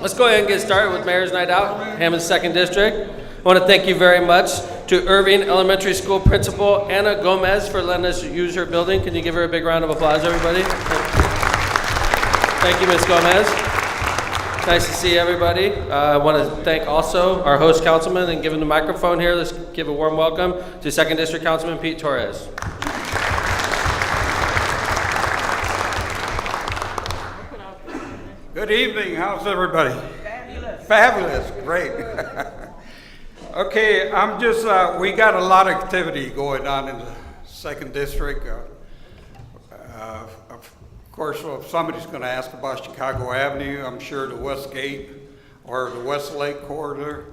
Let's go ahead and get started with Mayor's Night Out, Hammond's 2nd District. I want to thank you very much to Irving Elementary School Principal Anna Gomez for letting us use her building. Can you give her a big round of applause, everybody? Thank you, Ms. Gomez. Nice to see everybody. I want to thank also our host councilman and give him the microphone here. Let's give a warm welcome to 2nd District Councilman Pete Torres. Good evening. How's everybody? Fabulous. Fabulous. Great. Okay, I'm just, we got a lot of activity going on in the 2nd District. Of course, if somebody's going to ask about Chicago Avenue, I'm sure the West Gate or the West Lake Corridor.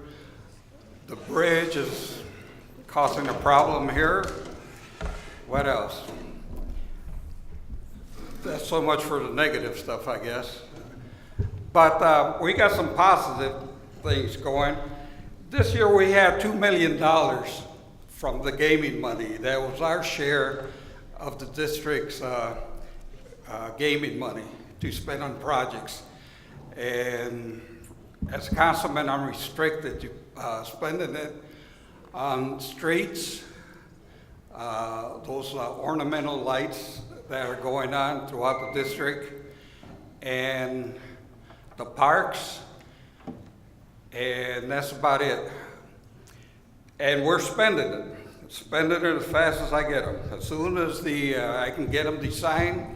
The bridge is causing a problem here. What else? That's so much for the negative stuff, I guess. But we got some positive things going. This year we had $2 million from the gaming money. That was our share of the district's gaming money to spend on projects. And as a councilman, I'm restricted to spending it on streets, those ornamental lights that are going on throughout the district, and the parks, and that's about it. And we're spending it as fast as I get them. As soon as I can get them designed,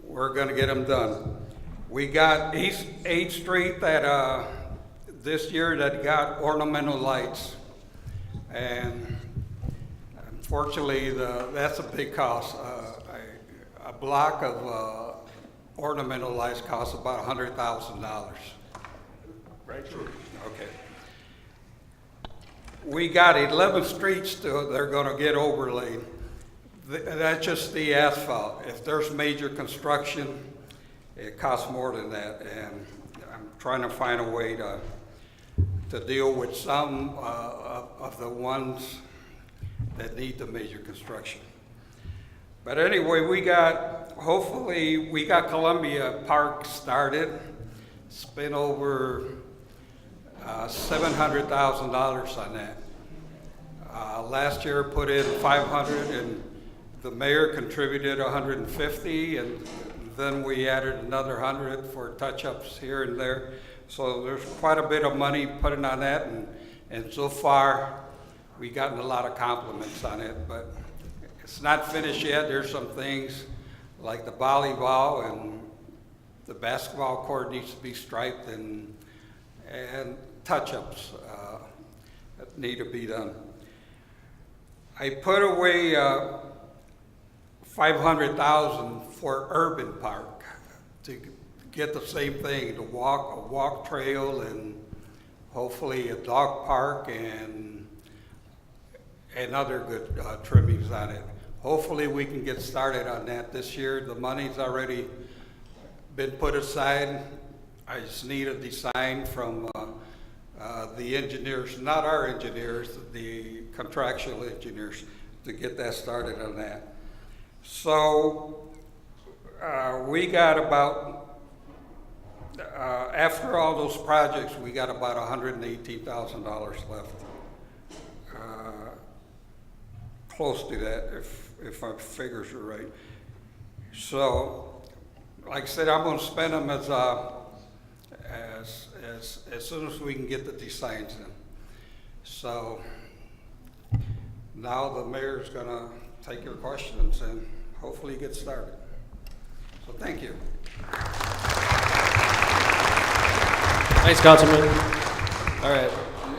we're going to get them done. We got East 8th Street that this year that got ornamental lights, and unfortunately that's a big cost. A block of ornamental lights costs about $100,000. Right? Okay. We got 11 streets they're going to get overlaid. That's just the asphalt. If there's major construction, it costs more than that, and I'm trying to find a way to deal with some of the ones that need the major construction. But anyway, hopefully we got Columbia Park started. Spent over $700,000 on that. Last year put in 500, and the mayor contributed 150, and then we added another 100 for touch-ups here and there. So there's quite a bit of money put in on that, and so far we've gotten a lot of compliments on it, but it's not finished yet. There's some things like the volleyball and the basketball court needs to be striped, and touch-ups that need to be done. I put away $500,000 for Urban Park to get the same thing, a walk trail, and hopefully a dog park and other good trimmings on it. Hopefully we can get started on that this year. The money's already been put aside. I just need a design from the engineers, not our engineers, the contractual engineers, to get that started on that. So we got about, after all those projects, we got about $118,000 left. Close to that, if my figures are right. So, like I said, I'm going to spend them as soon as we can get the designs in. So now the mayor's going to take your questions and hopefully get started. So thank you. Thanks, Councilman. All right.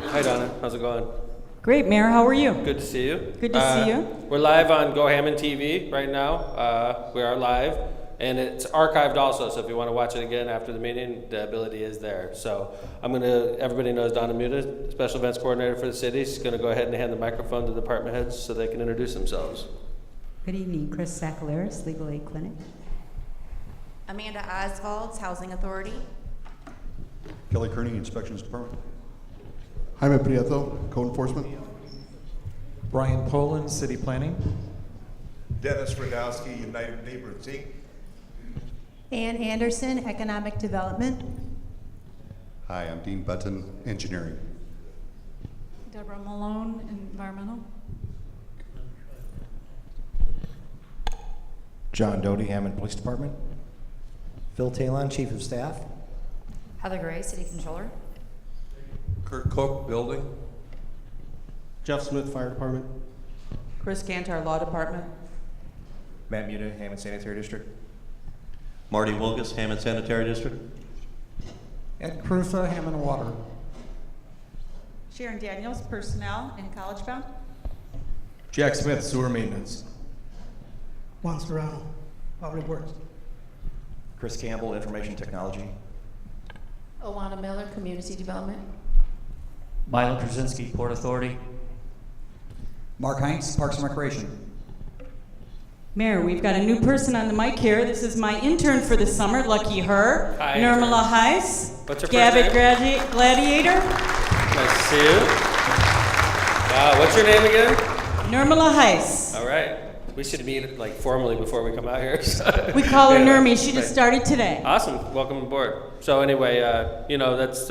Hi, Donna. How's it going? Great, Mayor. How are you? Good to see you. Good to see you. We're live on Go Hammond TV right now. We are live, and it's archived also, so if you want to watch it again after the meeting, the ability is there. So everybody knows Donna Muta, Special Events Coordinator for the city. She's going to go ahead and hand the microphone to the department heads so they can introduce themselves. Good evening. Chris Sakalaris, Legal Aid Clinic. Amanda Oswald, Housing Authority. Kelly Kearney, Inspections Department. Jaime Prieto, Code Enforcement. Brian Poland, City Planning. Dennis Radowski, United Neighborhoods, Inc. Ann Anderson, Economic Development. Hi, I'm Dean Button, Engineering. Deborah Malone, Environmental. John Doty, Hammond Police Department. Phil Talon, Chief of Staff. Heather Gray, City Controller. Kurt Cook, Building. Jeff Smith, Fire Department. Chris Cantor, Law Department. Matt Muta, Hammond Sanitary District. Marty Wilgus, Hammond Sanitary District. Ed Cruza, Hammond Water. Sharon Daniels, Personnel and College Bound. Jack Smith, Sewer Maintenance. Juan Serrano, Public Works. Chris Campbell, Information Technology. Owana Miller, Community Development. Milo Krasinski, Port Authority. Mark Heinz, Parks and Recreation. Mayor, we've got a new person on the mic here. This is my intern for the summer, lucky her. Hi, Nirmala Heiss. What's her first Gavitt name? Gladiator. Nice to see you. What's your name again? Nirmala Heiss. All right. We should meet like formally before we come out here. We call her Anyway, Nirmi. She just started today. Awesome. Welcome aboard. So anyway, that's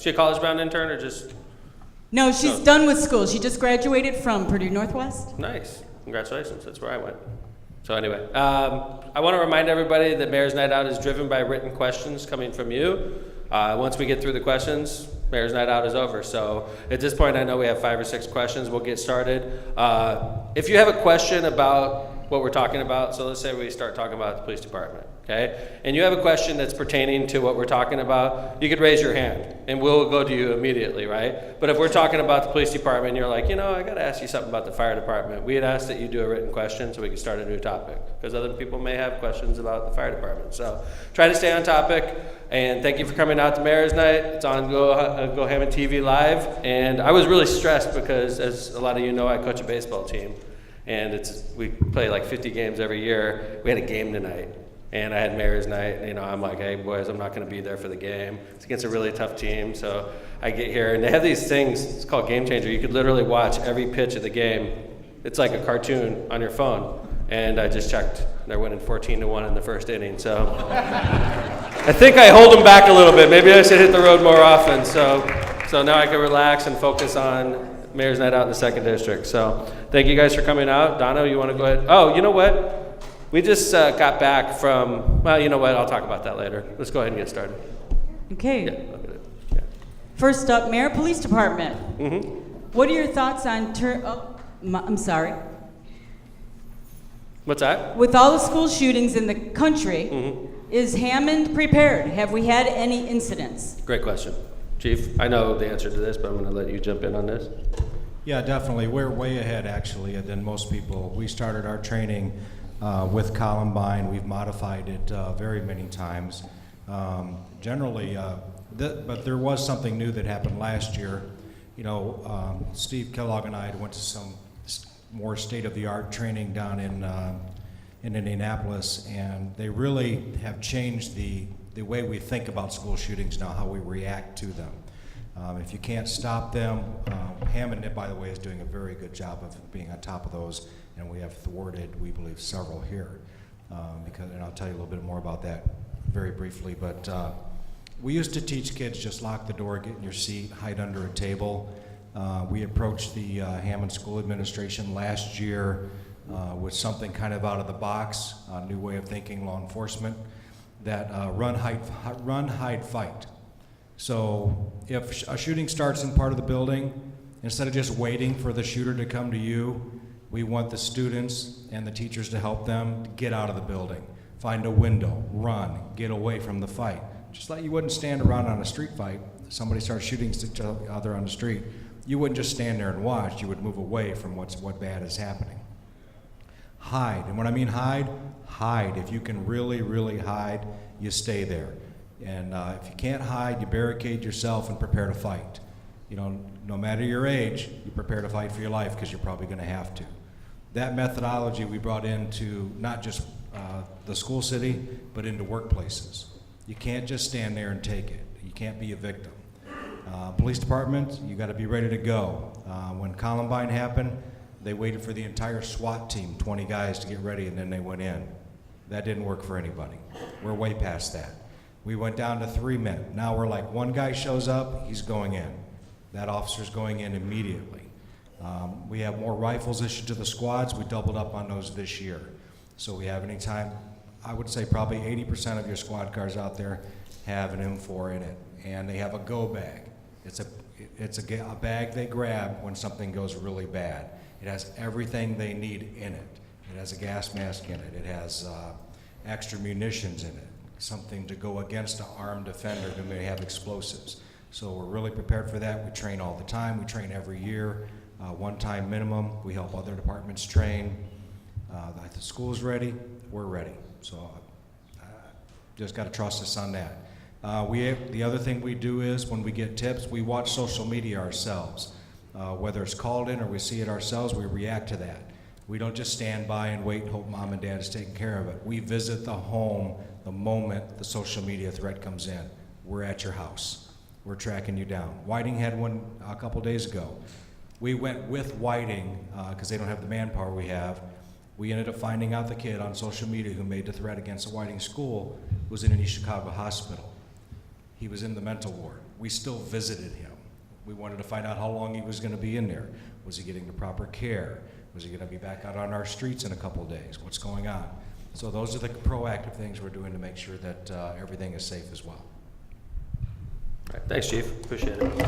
she a college-bound intern or just No, she's No. done with school. She just graduated from Purdue Northwest. nice? Congratulations. That's where I went. So anyway, I want to remind everybody that Mayor's Night Out is driven by written questions coming from you. Once we get through the questions, Mayor's Night Out is over. So at this point, I know we have 5 or 6 questions. We'll get started. If you have a question about what we're talking about, so let's say we start talking about the police department, okay? And you have a question that's pertaining to what we're talking about, you could raise your hand and we'll go to you immediately, right? But if we're talking about the police department and you're like, I gotta ask you something about the fire department, we'd ask that you do a written question so we can start a new topic, because other people may have questions about the fire department. So try to stay on topic, and thank you for coming out to Mayor's Night. It's on Go Hammond TV Live, and I was really stressed because, as a lot of you know, I coach a baseball team. And we play like 50 games every year. We had a game tonight, and I had Mayor's Night. I'm like, hey boys, I'm not going to be there for the game. It's against a really tough team, so I get here, and they have these things. It's called Game Changer. You could literally watch every pitch of the game. It's like a cartoon on your phone. And I just checked. They're winning 14-1 in the first inning. So I think I hold them back a little bit. Maybe I should hit the road more often. So now I can relax and focus on Mayor's Night Out in the 2nd District. So thank you guys for coming out. Donna, you want to go ahead? Oh, you know what? We just got back from, well, you know what? I'll talk about that later. Let's go ahead and get started. Okay. Yeah, look at it. Yeah. First up, Mayor, Police Department. Mm-hmm. What are your thoughts on I'm sorry. What's that? With all the school shootings in the country, Mm-hmm. is Hammond prepared? Have we had any incidents? Great question. Chief, I know the answer to this, but I'm going to let you jump in on this. Yeah, definitely. We're way ahead, actually, than most people. We started our training with Columbine. We've modified it very many times. Generally, but there was something new that happened last year. Steve Kellogg and I went to some more state-of-the-art training down in Indianapolis, and they really have changed the way we think about school shootings now, how we react to them. If you can't stop them, Hammond, by the way, is doing a very good job of being on top of those, and we have thwarted, we believe, several here. And I'll tell you a little bit more about that very briefly, but we used to teach kids just lock the door, get in your seat, hide under a table. We approached the Hammond School Administration last year with something kind of out of the box, a new way of thinking, law enforcement, that run, hide, fight. So if a shooting starts in part of the building, instead of just waiting for the shooter to come to you, we want the students and the teachers to help them get out of the building, find a window, run, get away from the fight. Just like you wouldn't stand around on a street fight, somebody starts shooting each other on the street, you wouldn't just stand there and watch, you would move away from what bad is happening. Hide, and when I mean hide. If you can really, really hide, you stay there. And if you can't hide, you barricade yourself and prepare to fight. No matter your age, you prepare to fight for your life because you're probably going to have to. That methodology we brought into not just the school city, but into workplaces. You can't just stand there and take it. You can't be a victim. Police department, you got to be ready to go. When Columbine happened, they waited for the entire SWAT team, 20 guys, to get ready, and then they went in. That didn't work for anybody. We're way past that. We went down to 3 men. Now we're like, one guy shows up, he's going in. That officer's going in immediately. We have more rifles issued to the squads. We doubled up on those this year. So we have anytime, I would say probably 80% of your squad cars out there have an M4 in it. And they have a go bag. It's a bag they grab when something goes really bad. It has everything they need in it. It has a gas mask in it. It has extra munitions in it. Something to go against an armed offender who may have explosives. So we're really prepared for that. We train all the time. We train every year, one-time minimum. We help other departments train. The school's ready. We're ready. So just got to trust us on that. The other thing we do is when we get tips, we watch social media ourselves. Whether it's called in or we see it ourselves, we react to that. We don't just stand by and wait and hope mom and dad is taking care of it. We visit the home the moment the social media threat comes in. We're at your house. We're tracking you down. Whiting had one a couple days ago. We went with Whiting, because they don't have the manpower we have. We ended up finding out the kid on social media who made the threat against the Whiting school was in an East Chicago hospital. He was in the mental ward. We still visited him. We wanted to find out how long he was going to be in there. Was he getting the proper care? Was he going to be back out on our streets in a couple of days? What's going on? So those are the proactive things we're doing to make sure that everything is safe as well. All right, thanks, Chief. Appreciate it.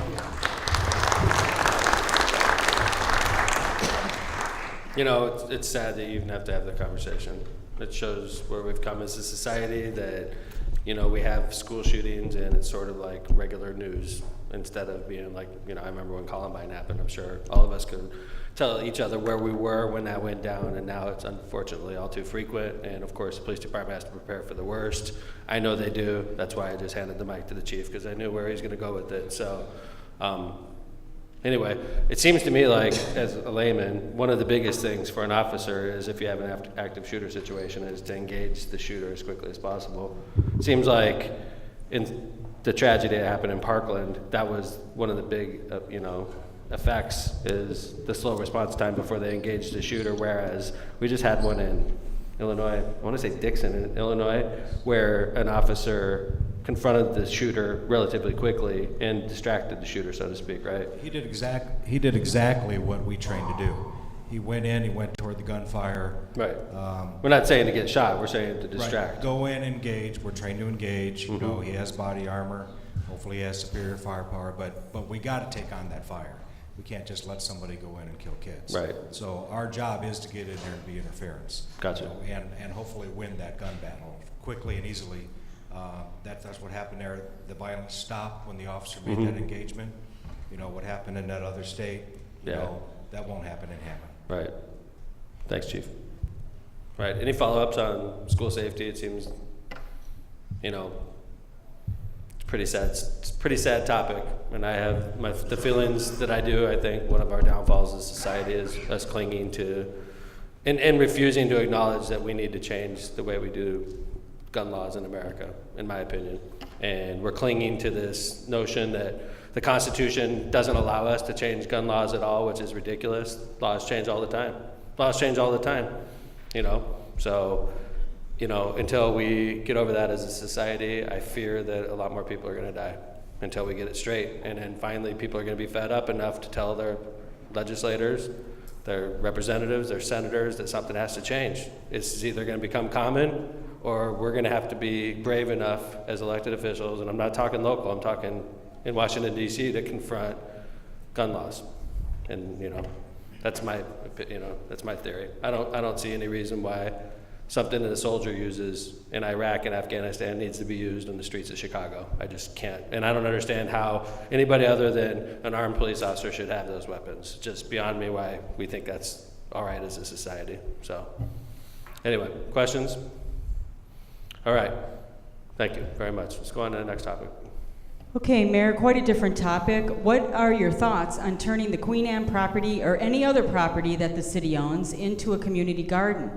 You know, it's sad that you even have to have the conversation. It shows where we've come as a society that, you know, we have school shootings and it's sort of like regular news instead of being like, you know, I remember when Columbine happened, I'm sure all of us could tell each other where we were when that went down, and now it's unfortunately all too frequent, and of course the police department has to prepare for the worst. I know they do. That's why I just handed the mic to the chief, because I knew where he's going to go with it. So anyway, it seems to me like, as a layman, one of the biggest things for an officer is, if you have an active shooter situation, is to engage the shooter as quickly as possible. It seems like in the tragedy that happened in Parkland, that was one of the big, effects, is the slow response time before they engaged the shooter, whereas we just had one in Illinois, I want to say Dixon in Illinois, where an officer confronted the shooter relatively quickly and distracted the shooter, so to speak, right? He did exactly what we trained to do. He went in, he went toward the gunfire. Right. We're not saying to get shot, we're saying to distract. Right. Go in, engage. We're trained to engage. You know, he has body armor. Hopefully he has superior firepower, but we got to take on that fire. We can't just let somebody go in and kill kids. Right. So our job is to get in there and be interference. Gotcha. And hopefully win that gun battle quickly and easily. That's what happened there. The violence stopped when the officer made that engagement. You know, what happened in that other state, you know, that won't happen in Hammond. Right. Thanks, Chief. Right. Any follow-ups on school safety? It seems, it's a pretty sad topic, and I have the feelings that I do. I think one of our downfalls as a society is us clinging to and refusing to acknowledge that we need to change the way we do gun laws in America, in my opinion. And we're clinging to this notion that the Constitution doesn't allow us to change gun laws at all, which is ridiculous. Laws change all the time. So, until we get over that as a society, I fear that a lot more people are going to die until we get it straight. And then finally, people are going to be fed up enough to tell their legislators, their representatives, their senators that something has to change. It's either going to become common, or we're going to have to be brave enough as elected officials, and I'm not talking local, I'm talking in Washington, D.C., to confront gun laws. And, that's my theory. I don't see any reason why something that a soldier uses in Iraq and Afghanistan needs to be used in the streets of Chicago. I just can't. And I don't understand how anybody other than an armed police officer should have those weapons. Just beyond me why we think that's all right as a society. So, anyway, questions? All right. Thank you very much. Let's go on to the next topic. Okay, Mayor, quite a different topic. What are your thoughts on turning the Queen Anne property or any other property that the city owns into a community garden?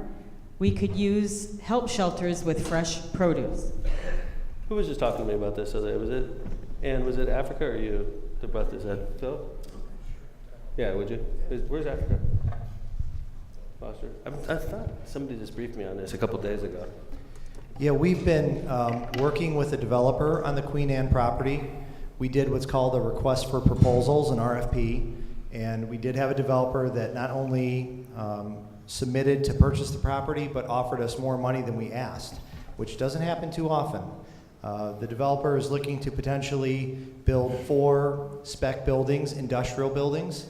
We could use help shelters with fresh produce. Who was just talking to me about this the other day? Was it Africa or you that brought this up? Phil? Yeah, would you? Where's Africa? Foster? I thought somebody just briefed me on this a couple days ago. Yeah, we've been working with a developer on the Queen Anne property. We did what's called a request for proposals, an RFP, and we did have a developer that not only submitted to purchase the property, but offered us more money than we asked, which doesn't happen too often. The developer is looking to potentially build 4 spec buildings, industrial buildings.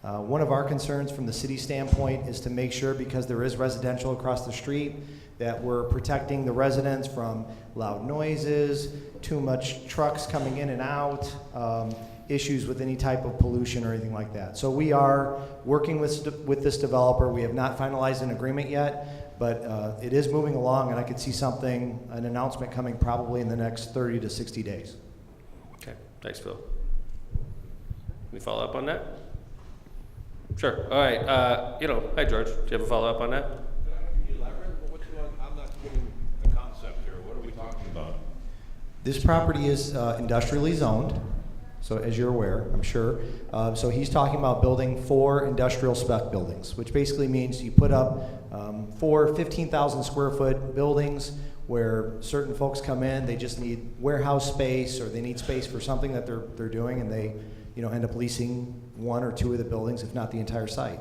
One of our concerns from the city standpoint is to make sure, because there is residential across the street, that we're protecting the residents from loud noises, too much trucks coming in and out, issues with any type of pollution or anything like that. So we are working with this developer. We have not finalized an agreement yet, but it is moving along, and I could see an announcement coming probably in the next 30 to 60 days. Okay, thanks, Phil. Any follow up on that? Sure. All right. Hi, George. Do you have a follow up on that? I'm not getting the concept here. What are we talking about? This property is industrially zoned, so as you're aware, I'm sure. So he's talking about building 4 industrial spec buildings, which basically means you put up 4 15,000 square foot buildings where certain folks come in, they just need warehouse space or they need space for something that they're doing, and they end up leasing 1 or 2 of the buildings, if not the entire site.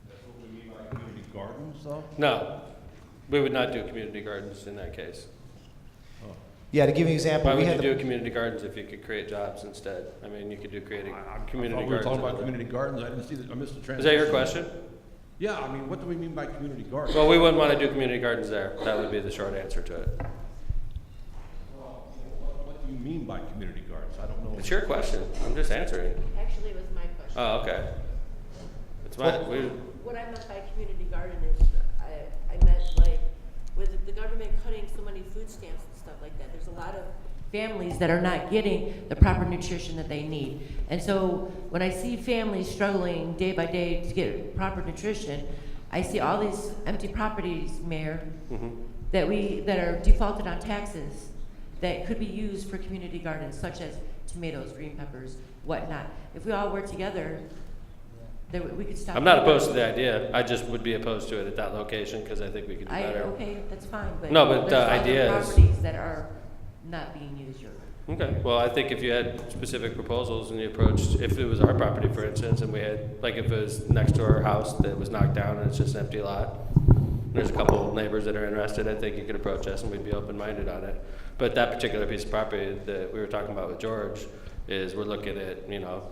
That's what we mean by community gardens, though? No, we would not do community gardens in that case. Yeah, to give you an example, Why we would had you do community gardens if you could create jobs instead? I mean, you could do creating community we were gardens. talking about over there. community gardens. I didn't see that. I missed the transition. Is that your question? Yeah, I mean, what do we mean by community gardens? Well, we wouldn't want to do community gardens there. That would be the short answer to it. Well, what do you mean by community gardens? I don't know. It's your question. I'm just answering. Actually, it was my question. Oh, okay. It's my, What I meant by community garden is, I meant like, with the government cutting so many food stamps and stuff like that, there's a lot of families that are not getting the proper nutrition that they need. And so when I see families struggling day by day to get proper nutrition, I see all these empty properties, Mayor, that are defaulted on taxes that could be used for community gardens, such as tomatoes, green peppers, whatnot. If we all work together, we could stop. I'm not opposed to the idea. I just would be opposed to it at that location because I think we could do better. Okay, that's fine, but No, but the there's other idea is- properties that are not being used or. Okay, well, I think if you had specific proposals and you approached, if it was our property, for instance, and we had, like if it was next to our house that was knocked down and it's just an empty lot, there's a couple neighbors that are interested, I think you could approach us and we'd be open-minded on it. But that particular piece of property that we were talking about with George is we're looking at,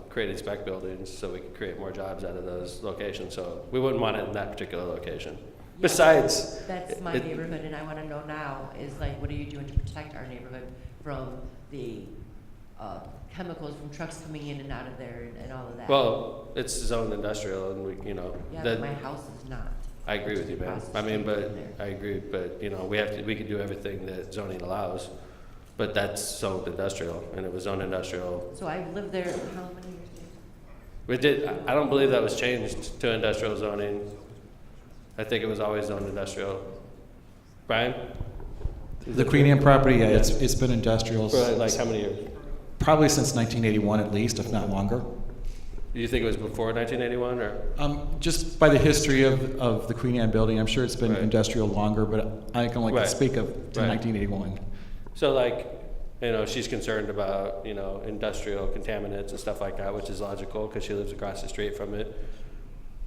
creating spec buildings so we can create more jobs out of those locations. So we wouldn't want it in that particular location. Yeah, Besides, that's my neighborhood, and I want to know now is like, what are you doing to protect our neighborhood from the chemicals from trucks coming in and out of there and all of that? well, it's zoned industrial and we, Yeah, that, but my house is not. I agree with you, man. Across the I mean, street but from there. I agree, but we could do everything that zoning allows, but that's zoned industrial, and it was zoned industrial. So I've lived there how many years? We did. I don't believe that was changed to industrial zoning. I think it was always zoned industrial. Brian, The Queen Anne property, yeah, it's been industrial. for like how many years? Probably since 1981 at least, if not longer. Do you think it was before 1981, or? Just by the history of the Queen Anne building, I'm sure it's been Right. industrial longer, but I can only Right. speak of to Right. 1981. So like, she's concerned about, industrial contaminants and stuff like that, which is logical because she lives across the street from it.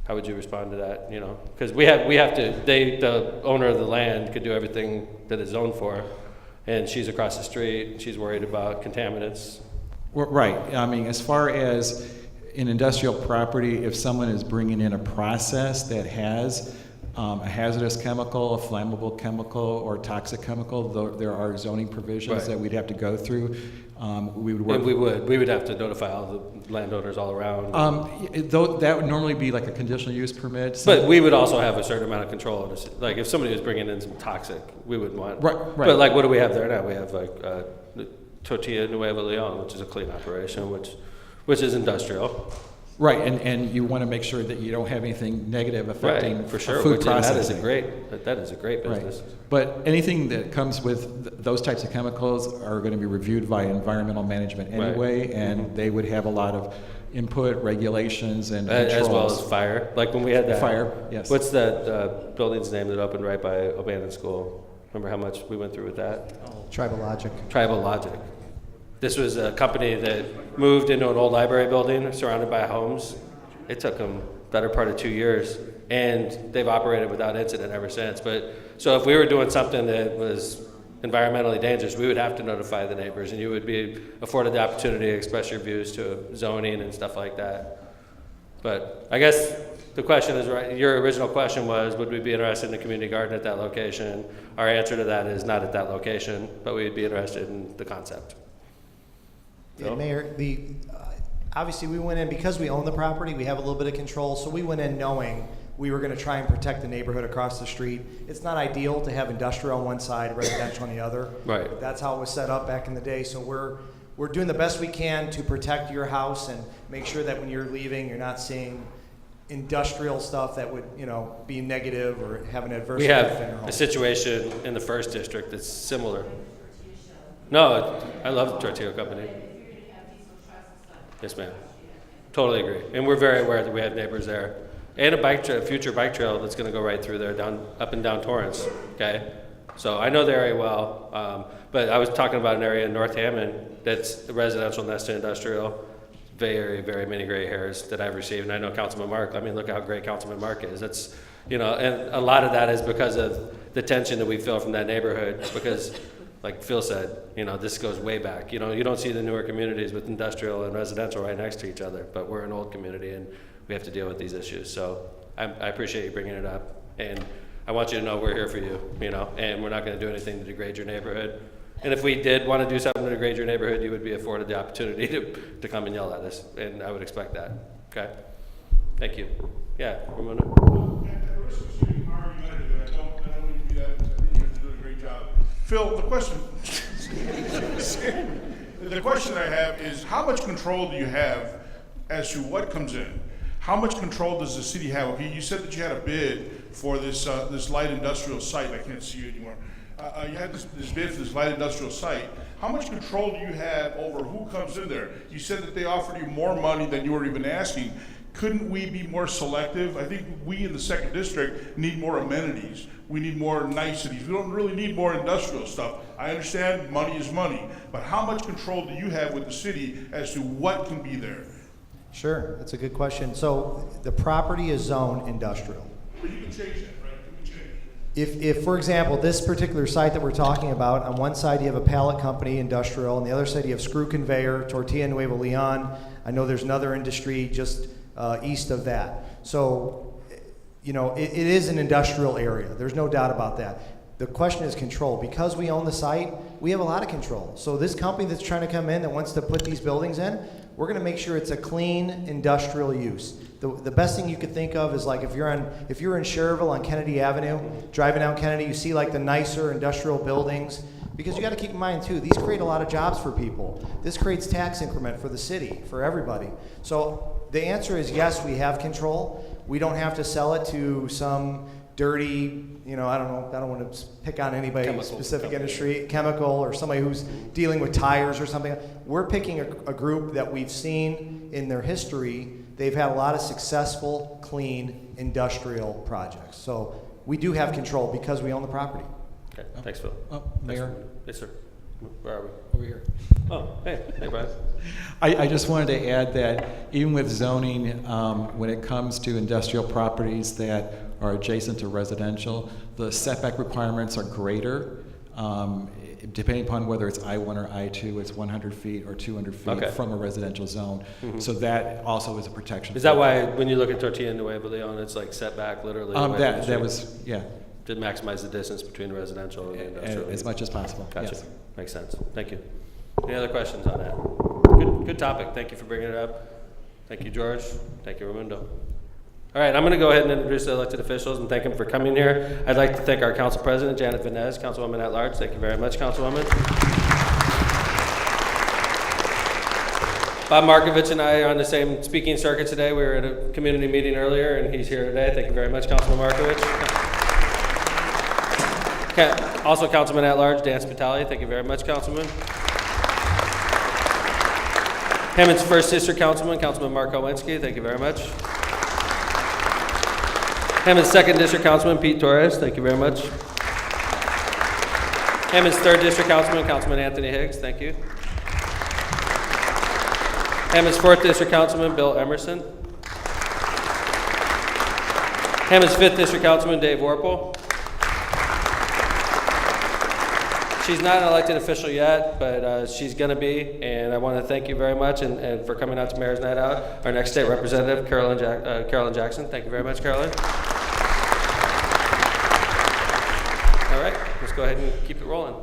How would you respond to that? Because we have to, the owner of the land could do everything that it's zoned for, and she's across the street, she's worried about contaminants. Right. I mean, as far as in industrial property, if someone is bringing in a process that has a hazardous chemical, a flammable chemical, or toxic chemical, there are zoning provisions Right. that we'd have to go through. We would work. And we would have to notify all the landowners all around. That would normally be like a conditional use permit. But we would also have a certain amount of control. Like if somebody was bringing in some toxic, we wouldn't want. Right. But like, what do we have there now? We have like Tortilla Nueva Leon, which is a clean operation, which is industrial. Right, and you want to make sure that you don't have anything negative affecting Right, for sure. food Which, processing. that is a great business. Right. But anything that comes with those types of chemicals are going to be reviewed by environmental management anyway, Right. and they would have a lot of input, regulations, and controls. As well as fire. Like when we had that. Fire, yes. What's that building's name that opened right by O'Bannon School? Remember how much we went through with that? Tribal Logic. Tribal Logic. This was a company that moved into an old library building surrounded by homes. It took them better part of 2 years, and they've operated without incident ever since. But so if we were doing something that was environmentally dangerous, we would have to notify the neighbors, and you would be afforded the opportunity to express your views to zoning and stuff like that. But I guess the question is, right, your original question was, would we be interested in the community garden at that location? Our answer to that is not at that location, but we'd be interested in the concept. Yeah, Mayor, obviously we went in, because we own the property, we have a little bit of control, so we went in knowing we were going to try and protect the neighborhood across the street. It's not ideal to have industrial on one side, residential on the other. Right. That's how it was set up back in the day, so we're doing the best we can to protect your house and make sure that when you're leaving, you're not seeing industrial stuff that would, be negative or have an adverse We effect have on your home. a situation in the first district that's similar. No, I love the Tortilla Company. Yes, ma'am. Totally agree. And we're very aware that we have neighbors there. And a future bike trail that's gonna go right through there, up and down Torrance, okay? So I know the area well, but I was talking about an area in North Hammond that's residential next to industrial. Very, very many gray hairs that I've received, and I know Councilman Mark. I mean, look how great Councilman Mark is. That's, and a lot of that is because of the tension that we feel from that neighborhood, because like Phil said, this goes way back. You don't see the newer communities with industrial and residential right next to each other, but we're an old community and we have to deal with these issues. So I appreciate you bringing it up, and I want you to know we're here for you, and we're not going to do anything to degrade your neighborhood. And if we did want to do something to degrade your neighborhood, you would be afforded the opportunity to come and yell at us, and I would expect that. Okay? Thank you. Yeah, Ramona? Phil, the question I have is, how much control do you have as to what comes in? How much control does the city have? Okay, you said that you had a bid for this light industrial site. I can't see you anymore. You had this bid for this light industrial site. How much control do you have over who comes in there? You said that they offered you more money than you were even asking. Couldn't we be more selective? I think we in the second district need more amenities. We need more niceties. We don't really need more industrial stuff. I understand money is money, but how much control do you have with the city as to what can be there? Sure, that's a good question. So the property is zoned industrial. But you can change that, right? You can change it. If, for example, this particular site that we're talking about, on one side you have a pallet company, industrial, on the other side you have screw conveyor, Tortilla Nuevo Leon. I know there's another industry just east of that. So, it is an industrial area. There's no doubt about that. The question is control. Because we own the site, we have a lot of control. So this company that's trying to come in that wants to put these buildings in, we're going to make sure it's a clean industrial use. The best thing you could think of is like if you're in Schererville on Kennedy Avenue, driving down Kennedy, you see like the nicer industrial buildings. Because you got to keep in mind too, these create a lot of jobs for people. This creates tax increment for the city, for everybody. So the answer is yes, we have control. We don't have to sell it to some dirty, I don't want to pick on anybody specific industry, chemical, or somebody who's dealing with tires or something. We're picking a group that we've seen in their history. They've had a lot of successful, clean industrial projects. So we do have control because we own the property. Okay, thanks, Phil. Mayor? Yes, sir. Where are we? Over here. Oh, hey Brian. I just wanted to add that even with zoning, when it comes to industrial properties that are adjacent to residential, the setback requirements are greater. Depending upon whether it's I-1 or I-2, it's 100 feet or 200 feet from a residential zone. Mm-hmm. So that also is a protection. Is that why when you look at Tortilla Nuevo Leon, it's like setback literally? That was, yeah. To maximize the distance between residential and industrial. As much as possible. Gotcha. Yes. Makes sense. Thank you. Any other questions on that? Good topic. Thank you for bringing it up. Thank you, George. Thank you, Raimundo. All right, I'm going to go ahead and introduce the elected officials and thank them for coming here. I'd like to thank our council president, Janet Vanez, councilwoman at large. Thank you very much, councilwoman. Bob Markovich and I are on the same speaking circuit today. We were at a community meeting earlier, and he's here today. Thank you very much, Councilman Markovich. Also, Councilman at large, Dan Spitali. Thank you very much, Councilman. Hammond's first sister councilman, Councilman Mark Owensky. Thank you very much. Hammond's second district councilman, Pete Torres. Thank you very much. Hammond's 3rd District Councilman, Councilman Anthony Higgs, thank you. Hammond's 4th District Councilman, Bill Emerson. Hammond's 5th District Councilman, Dave Warple. She's not an elected official yet, but she's going to be, and I want to thank you very much and for coming out to Mayor's Night Out. Our next state representative, Carolyn Jackson. Thank you very much, Carolyn. All right, let's go ahead and keep it rolling.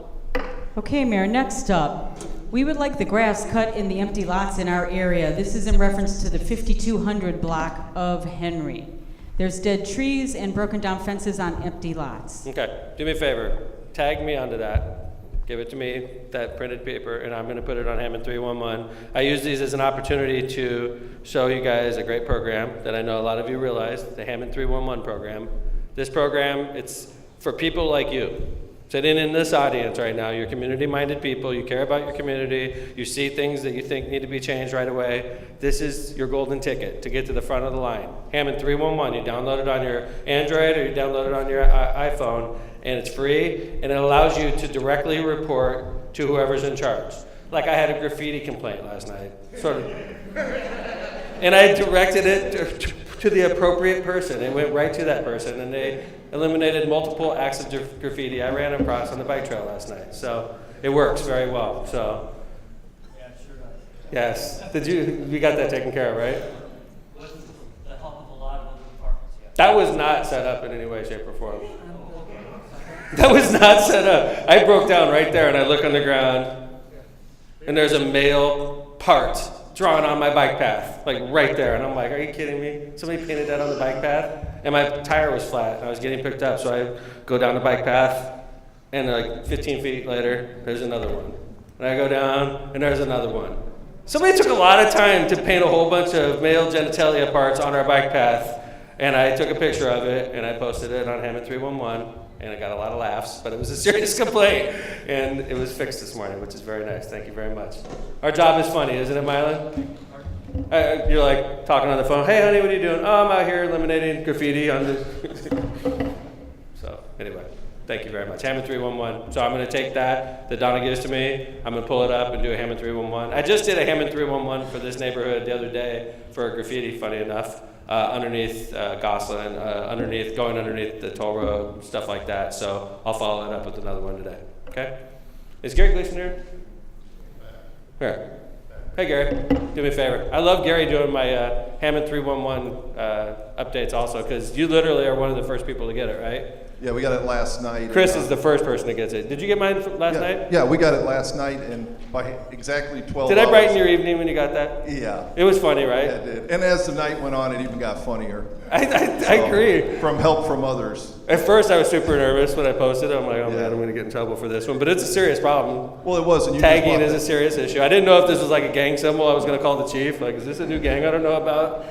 Okay, Mayor, next up, we would like the grass cut in the empty lots in our area. This is in reference to the 5200 block of Henry. There's dead trees and broken down fences on empty lots. Okay, do me a favor, tag me onto that. Give it to me, that printed paper, and I'm going to put it on Hammond 311. I use these as an opportunity to show you guys a great program that I know a lot of you realize, the Hammond 311 program. This program, it's for people like you. Sitting in this audience right now, you're community-minded people, you care about your community, you see things that you think need to be changed right away. This is your golden ticket to get to the front of the line. Hammond 311, you download it on your Android or you download it on your iPhone, and it's free, and it allows you to directly report to whoever's in charge. Like I had a graffiti complaint last night, sort of. And I directed it to the appropriate person. It went right to that person, and they eliminated multiple acts of graffiti I ran across on the bike trail last night. So it works very well. So Yeah, it sure does. yes, you got that taken care of, right? With the help of a lot of other departments, yeah. That was not set up in any way, shape, or form. That was not set up. I broke down right there, and I look on the ground, and there's a male part drawn on my bike path, like right there. And I'm like, are you kidding me? Somebody painted that on the bike path? And my tire was flat, and I was getting picked up, so I go down the bike path, and like 15 feet later, there's another one. And I go down, and there's another one. Somebody took a lot of time to paint a whole bunch of male genitalia parts on our bike path, and I took a picture of it, and I posted it on Hammond 311, and I got a lot of laughs, but it was a serious complaint, and it was fixed this morning, which is very nice. Thank you very much. Our job is funny, isn't it, Mylan? You're like talking on the phone. Hey, honey, what are you doing? Oh, I'm out here eliminating graffiti on the. So anyway, thank you very much. Hammond 311. So I'm going to take that Donna gives to me. I'm going to pull it up and do a Hammond 311. I just did a Hammond 311 for this neighborhood the other day for a graffiti. Funny enough, underneath Gosselin, going underneath the toll road, stuff like that. So I'll follow it up with another one today. Okay? Is Gary Gleason here? Here. Hey Gary, do me a favor. I love Gary doing my Hammond 311 updates also, because you literally are one of the first people to get it, right? Yeah, we got it last night. Chris is the first person that gets it. Did you get mine last night? Yeah, we got it last night, and by exactly 12 Did hours. I brighten your evening when you got that? Yeah. It was funny, right? Yeah, it did. And as the night went on, it even got funnier. I agree. From help from others. At first, I was super nervous when I posted it. I'm like, oh man, I'm going to get in trouble for this one. But it's a serious problem. Well, it was. And you Tagging is a serious issue. I didn't know if this was like a gang symbol. I was going to call the chief. Like, is this a new gang I don't know about?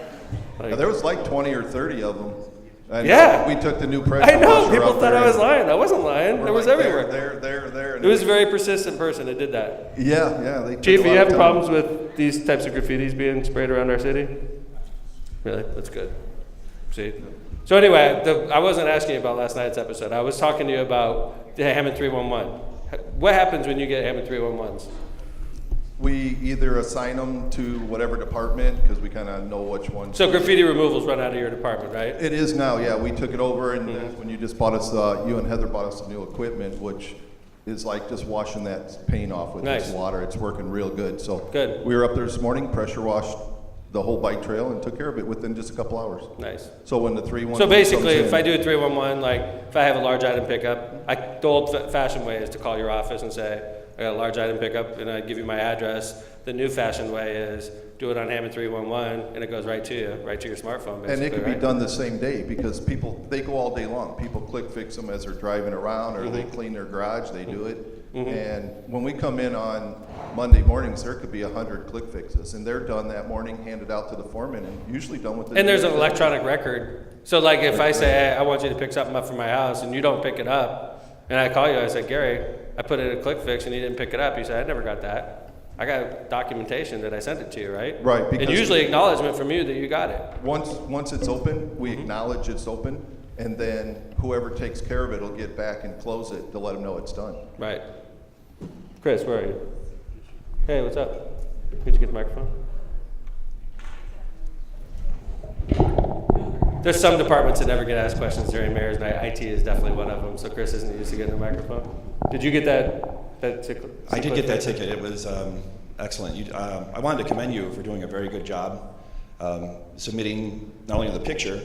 Like, Yeah, there was like 20 or 30 of them. And yeah. We took the new pressure I know. washer People up thought there I was and lying. I wasn't lying. we're It was like, everywhere. There. It was a very persistent person that did that. Yeah. They took Chief, a are lot you of having time. problems with these types of graffitis being sprayed around our city? Really? That's good. See? So anyway, I wasn't asking you about last night's episode. I was talking to you about the Hammond 311. What happens when you get Hammond 311s? We either assign them to whatever department, because we kind of know which one. So graffiti removals run out of your department, right? It is now, yeah. We took it over, and then when you just bought us, you and Heather bought us some new equipment, which is like just washing that paint off with Nice. this water. It's working real good. So Good. we were up there this morning, pressure washed the whole bike trail, and took care of it within just a couple hours. Nice. So when the 311 So basically, comes if in- I do a 311, like if I have a large item pickup, the old-fashioned way is to call your office and say, I got a large item pickup, and I give you my address. The new-fashioned way is do it on Hammond 311, and it goes right to you, right to your smartphone, basically, And it could right? be done the same day, because people, they go all day long. People click fix them as they're driving around, or they clean their garage, they do it. And when we come in on Monday mornings, there could be 100 click fixes, and they're done that morning, handed out to the foreman, and usually done within. And there's an electronic record. So like if I say, hey, I want you to pick something up from my house, and you don't pick it up, and I call you, I say, Gary, I put in a click fix, and you didn't pick it up. You say, I never got that. I got documentation that I sent it to you, right? Right, And because- usually acknowledgement from you that you got it. Once it's open, we acknowledge it's open, and then whoever takes care of it will get back and close it to let them know it's done. Right. Chris, where are you? Hey, what's up? Could you get the microphone? There's some departments that never get asked questions during mayor's night. IT is definitely one of them, so Chris isn't used to getting a microphone. Did you get that ticket? I did get that ticket. It was excellent. I wanted to commend you for doing a very good job submitting not only the picture,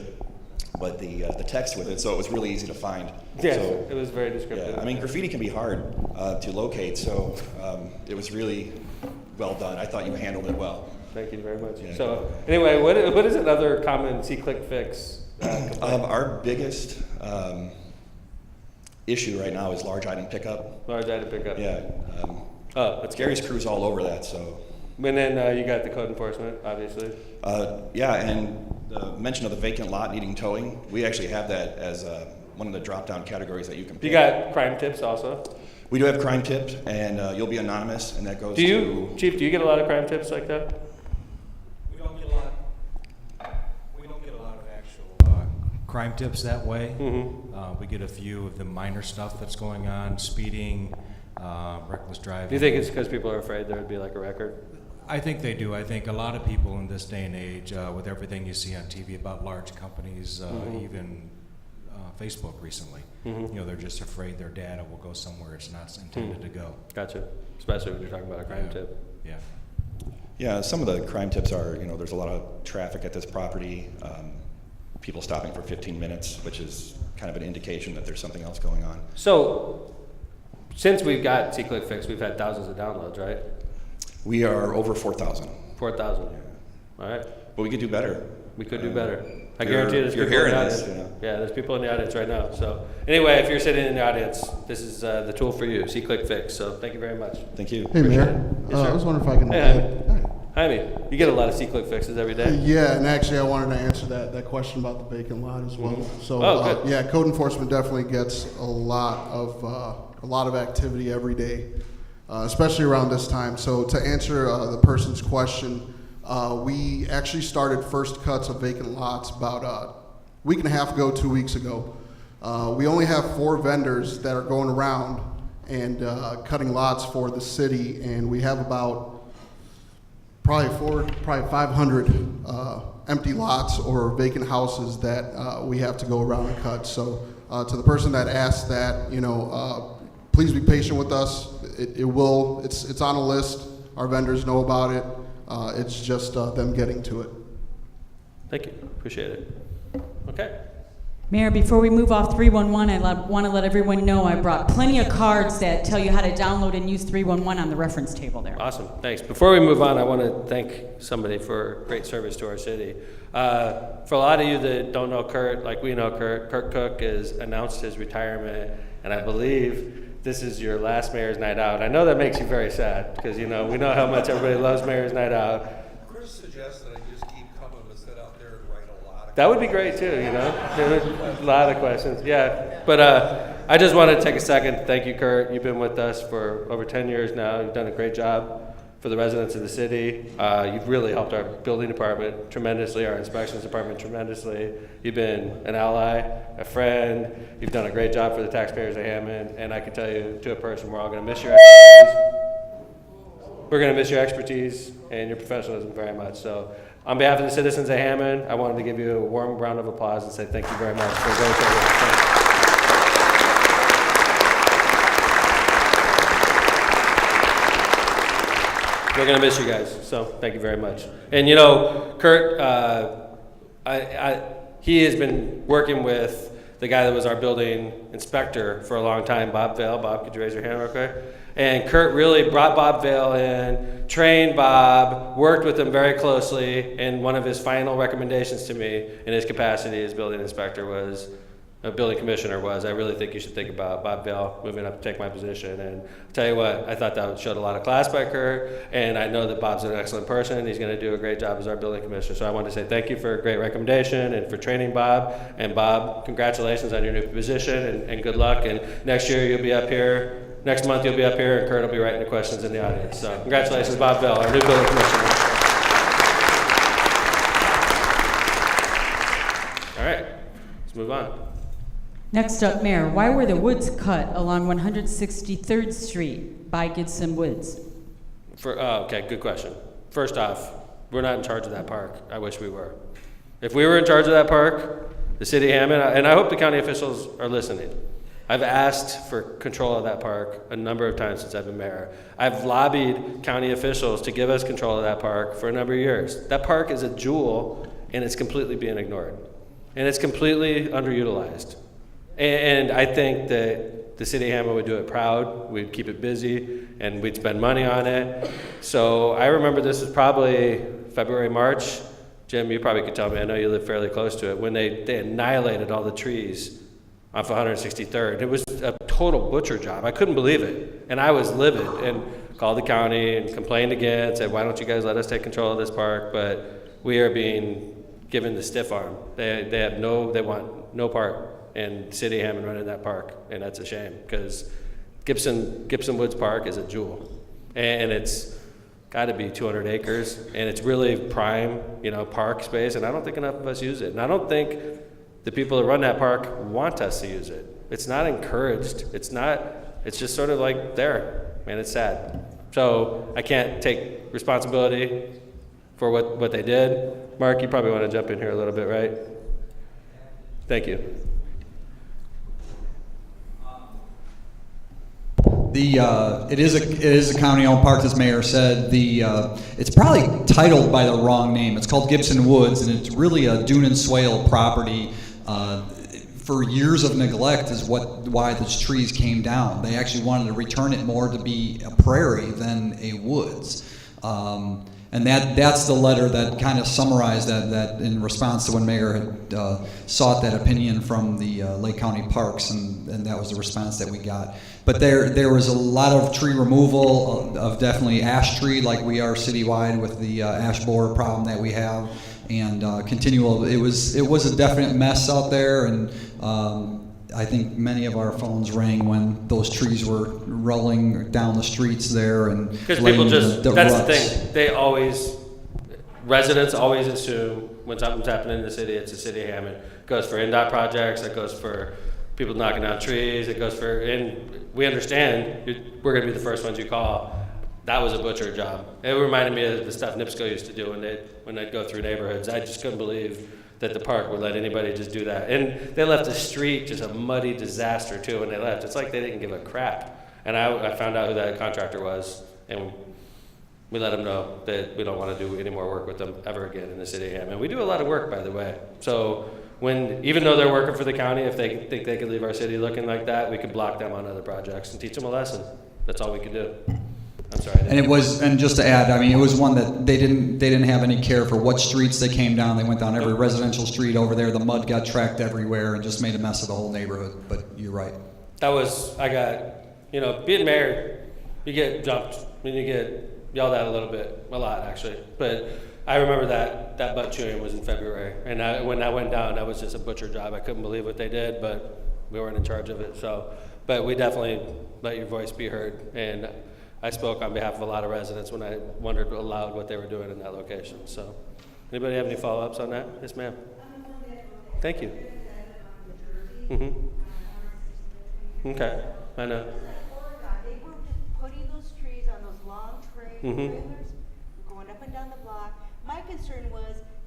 but the text with it, so it was really easy to find. Yes, so, it was very descriptive. Yeah, I mean, graffiti can be hard to locate, so it was really well done. I thought you handled it well. Thank you very much. Yeah. So anyway, what is another common see-click-fix complaint? Our biggest issue right now is large item pickup. Large item pickup. Yeah. That's Gary's crew's all over that, so. And then you got the code enforcement, obviously. Yeah, and the mention of the vacant lot needing towing, we actually have that as one of the drop-down categories that you can pick. You got crime tips also? We do have crime tips, and you'll be anonymous, and that goes Chief, do you get a lot of crime tips like that? We don't get a lot of actual crime tips that way. Mm-hmm. We get a few of the minor stuff that's going on, speeding, reckless driving. Do you think it's because people are afraid there would be like a record? I think they do. I think a lot of people in this day and age, with everything you see on TV about large companies, even Facebook recently, they're just afraid their data will go somewhere it's not intended to go. Gotcha. Especially when you're talking about a crime tip. Yeah. Yeah, some of the crime tips are, there's a lot of traffic at this property, people stopping for 15 minutes, which is kind of an indication that there's something else going on. So, since we've got see-click-fix, we've had thousands of downloads, right? We are over 4,000. 4,000. All right. But we could do better. We could do better. I guarantee you there's you're people in the hearing audience. this, Yeah, there's people in the audience right now. So anyway, if you're sitting in the audience, this is the tool for you, see-click-fix. So thank you very much. Thank you. Hey, Mayor. Yes, sir. I was wondering if I can. Hey, Jaime, you get a lot of see-click-fixes every day. Yeah, and actually, I wanted to answer that question about the vacant lot as well. So, good. yeah, code enforcement definitely gets a lot of activity every day, especially around this time. So, to answer the person's question, we actually started first cuts of vacant lots about a week and a half ago, 2 weeks ago. We only have 4 vendors that are going around and cutting lots for the city, and we have about probably 500 empty lots or vacant houses that we have to go around and cut. So to the person that asked that, please be patient with us. It's on a list. Our vendors know about it. It's just them getting to it. Thank you. Appreciate it. Okay. Mayor, before we move off 311, I want to let everyone know I brought plenty of cards that tell you how to download and use 311 on the reference table there. Awesome. Thanks. Before we move on, I want to thank somebody for great service to our city. For a lot of you that don't know Kurt, like we know Kurt Cook has announced his retirement, and I believe this is your last Mayor's Night Out. I know that makes you very sad because, we know how much everybody loves Mayor's Night Out. Chris suggests that I just keep coming and sit out there and write a lot of That would be great too, A lot of questions, yeah. But I just want to take a second. Thank you, Kurt. You've been with us for over 10 years now. You've done a great job for the residents of the city. You've really helped our building department tremendously, our inspections department tremendously. You've been an ally, a friend. You've done a great job for the taxpayers of Hammond. And I can tell you to a person, we're all going to miss your expertise. We're going to miss your expertise and your professionalism very much. So on behalf of the citizens of Hammond, I wanted to give you a warm round of applause and say thank you very much for going through. We're going to miss you guys, so thank you very much. And Kurt, he has been working with the guy that was our building inspector for a long time, Bob Vale. Bob, could you raise your hand real quick? And Kurt really brought Bob Vale in, trained Bob, worked with him very closely, and one of his final recommendations to me in his capacity as building inspector was, building commissioner was, I really think you should think about Bob Vale moving up to take my position. And I'll tell you what, I thought that showed a lot of class by Kurt, and I know that Bob's an excellent person. He's going to do a great job as our building commissioner. So I want to say thank you for a great recommendation and for training Bob. And Bob, congratulations on your new position, and good luck. And next year you'll be up here. Next month you'll be up here, and Kurt will be writing the questions in the audience. So congratulations, Bob Vale, our new building commissioner. All right, let's move on. Next up, Mayor, why were the woods cut along 163rd Street by Gibson Woods? Okay, good question. First off, we're not in charge of that park. I wish we were. If we were in charge of that park, the city of Hammond, and I hope the county officials are listening. I've asked for control of that park a number of times since I've been mayor. I've lobbied county officials to give us control of that park for a number of years. That park is a jewel, and it's completely being ignored. And it's completely underutilized. And I think that the city of Hammond would do it proud, we'd keep it busy, and we'd spend money on it. So I remember this was probably February, March. Jim, you probably could tell me, I know you live fairly close to it, when they annihilated all the trees off 163rd. It was a total butcher job. I couldn't believe it. And I was livid and called the county and complained again, said, why don't you guys let us take control of this park? But we are being given the stiff arm. They want no part in City of Hammond running that park, and that's a shame because Gibson Woods Park is a jewel, and it's got to be 200 acres, and it's really prime, park space, and I don't think enough of us use it, and I don't think the people that run that park want us to use it. It's not encouraged. It's just sort of like there, man. It's sad. So I can't take responsibility for what they did. Mark, you probably want to jump in here a little bit, right? Thank you. It is a county-owned park, as Mayor said. It's probably titled by the wrong name. It's called Gibson Woods, and it's really a dune and swale property. For years of neglect is why those trees came down. They actually wanted to return it more to be a prairie than a woods. And that's the letter that kind of summarized that in response to when Mayor had sought that opinion from the Lake County Parks, and that was the response that we got. But there was a lot of tree removal of definitely ash tree, like we are citywide with the ash borer problem that we have, and continual. It was a definite mess out there, and I think many of our phones rang when those trees were rolling down the streets there, and because people just that's ruts. the thing. Residents always assume when something's happening in the city, it's the city of Hammond. It goes for NDOT projects. It goes for people knocking down trees. It goes for, and we understand we're going to be the first ones you call. That was a butcher job. It reminded me of the stuff NIPSCO used to do when they'd go through neighborhoods. I just couldn't believe that the park would let anybody just do that. And they left the street just a muddy disaster too when they left. It's like they didn't give a crap. And I found out who that contractor was, and we let them know that we don't want to do any more work with them ever again in the city of Hammond. We do a lot of work, by the way. So even though they're working for the county, if they think they could leave our city looking like that, we could block them on other projects and teach them a lesson. That's all we can do. I'm sorry. And just to add, it was one that they didn't have any care for what streets they came down. They went down every residential street over there. The mud got tracked everywhere and just made a mess of the whole neighborhood. But you're right. Being mayor, you get jumped, you get yelled at a lot actually. But I remember that butt chewing was in February, and when that went down, that was just a butcher job. I couldn't believe what they did, but we weren't in charge of it. But we definitely let your voice be heard, and I spoke on behalf of a lot of residents when I wondered aloud what they were doing in that location. So, anybody have any follow-ups on that? Yes, ma'am. Thank you. Okay, I know. They were just putting those trees on those long trailers, going up and down the block. My concern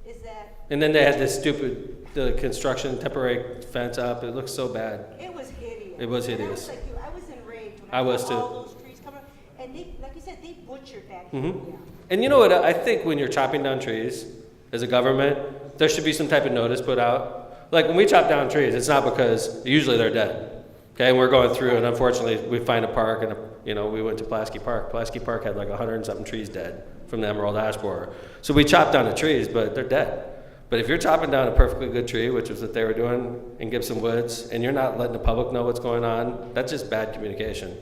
is that. And then they had this the construction temporary fence up. It looks so bad. It was hideous. It was hideous. I was enraged when I was saw too. all those trees coming, and they, like you said, they butchered that area. And you know what? I think when you're chopping down trees as a government, there should be some type of notice put out. Like when we chop down trees, it's not because usually they're dead. Okay, and we're going through, and unfortunately, we find a park, and we went to Pulaski Park. Pulaski Park had like 100 and something trees dead from the emerald ash borer. So we chopped down the trees, but they're dead. But if you're chopping down a perfectly good tree, which was what they were doing in Gibson Woods, and you're not letting the public know what's going on, that's just bad communication.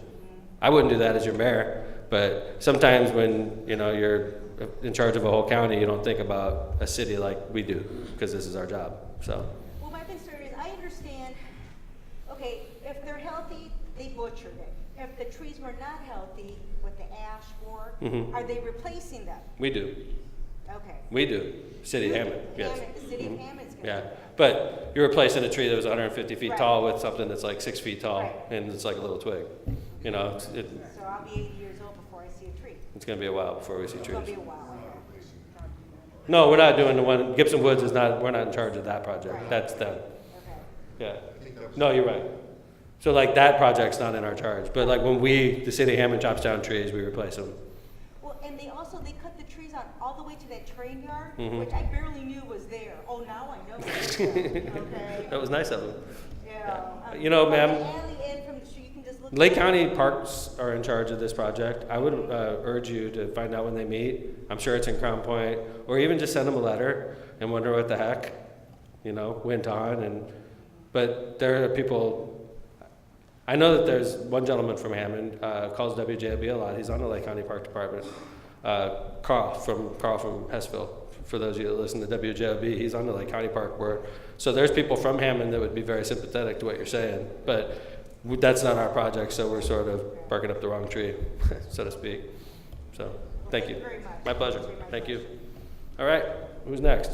I wouldn't do that as your mayor, but sometimes when you're in charge of a whole county, you don't think about a city like we do, because this is our job. So. Well, my concern is, I understand. Okay, if they're healthy, they butchered it. If the trees were not healthy with the ash borer, are they replacing them? We do. Okay. We do. City of Hammond, yes. The city of Hammond's going to do that. But you're replacing a tree that was 150 feet Right. tall with something that's like 6 feet tall, and it's like a little twig. You know, So I'll be 80 years old before I see a tree. it's gonna be a while before we see It's gonna trees. be a while. No, we're not doing the one, Gibson Woods is not, we're not in charge of that project. That's them. Yeah. No, you're right. So like that project's not in our charge, but like when the city of Hammond chops down trees, we replace them. Well, and they cut the trees out all the way to that train yard, Mhm. which I barely knew was there. Oh, now I know. Okay. That was nice of them. Yeah. You know, From the ma'am, alley in from the street, you can just look. Lake County Parks are in charge of this project. I would urge you to find out when they meet. I'm sure it's in Crown Point, or even just send them a letter and wonder what the heck, went on. But there are people. I know that there's one gentleman from Hammond calls WJLB a lot. He's on the Lake County Park Department. Carl from Hessville. For those of you that listen to WJLB, he's on the Lake County Park Board. So there's people from Hammond that would be very sympathetic to what you're saying, but that's not our project, so we're sort of barking up the wrong tree, so to speak. So, thank you. My pleasure. Thank you. All right, who's next?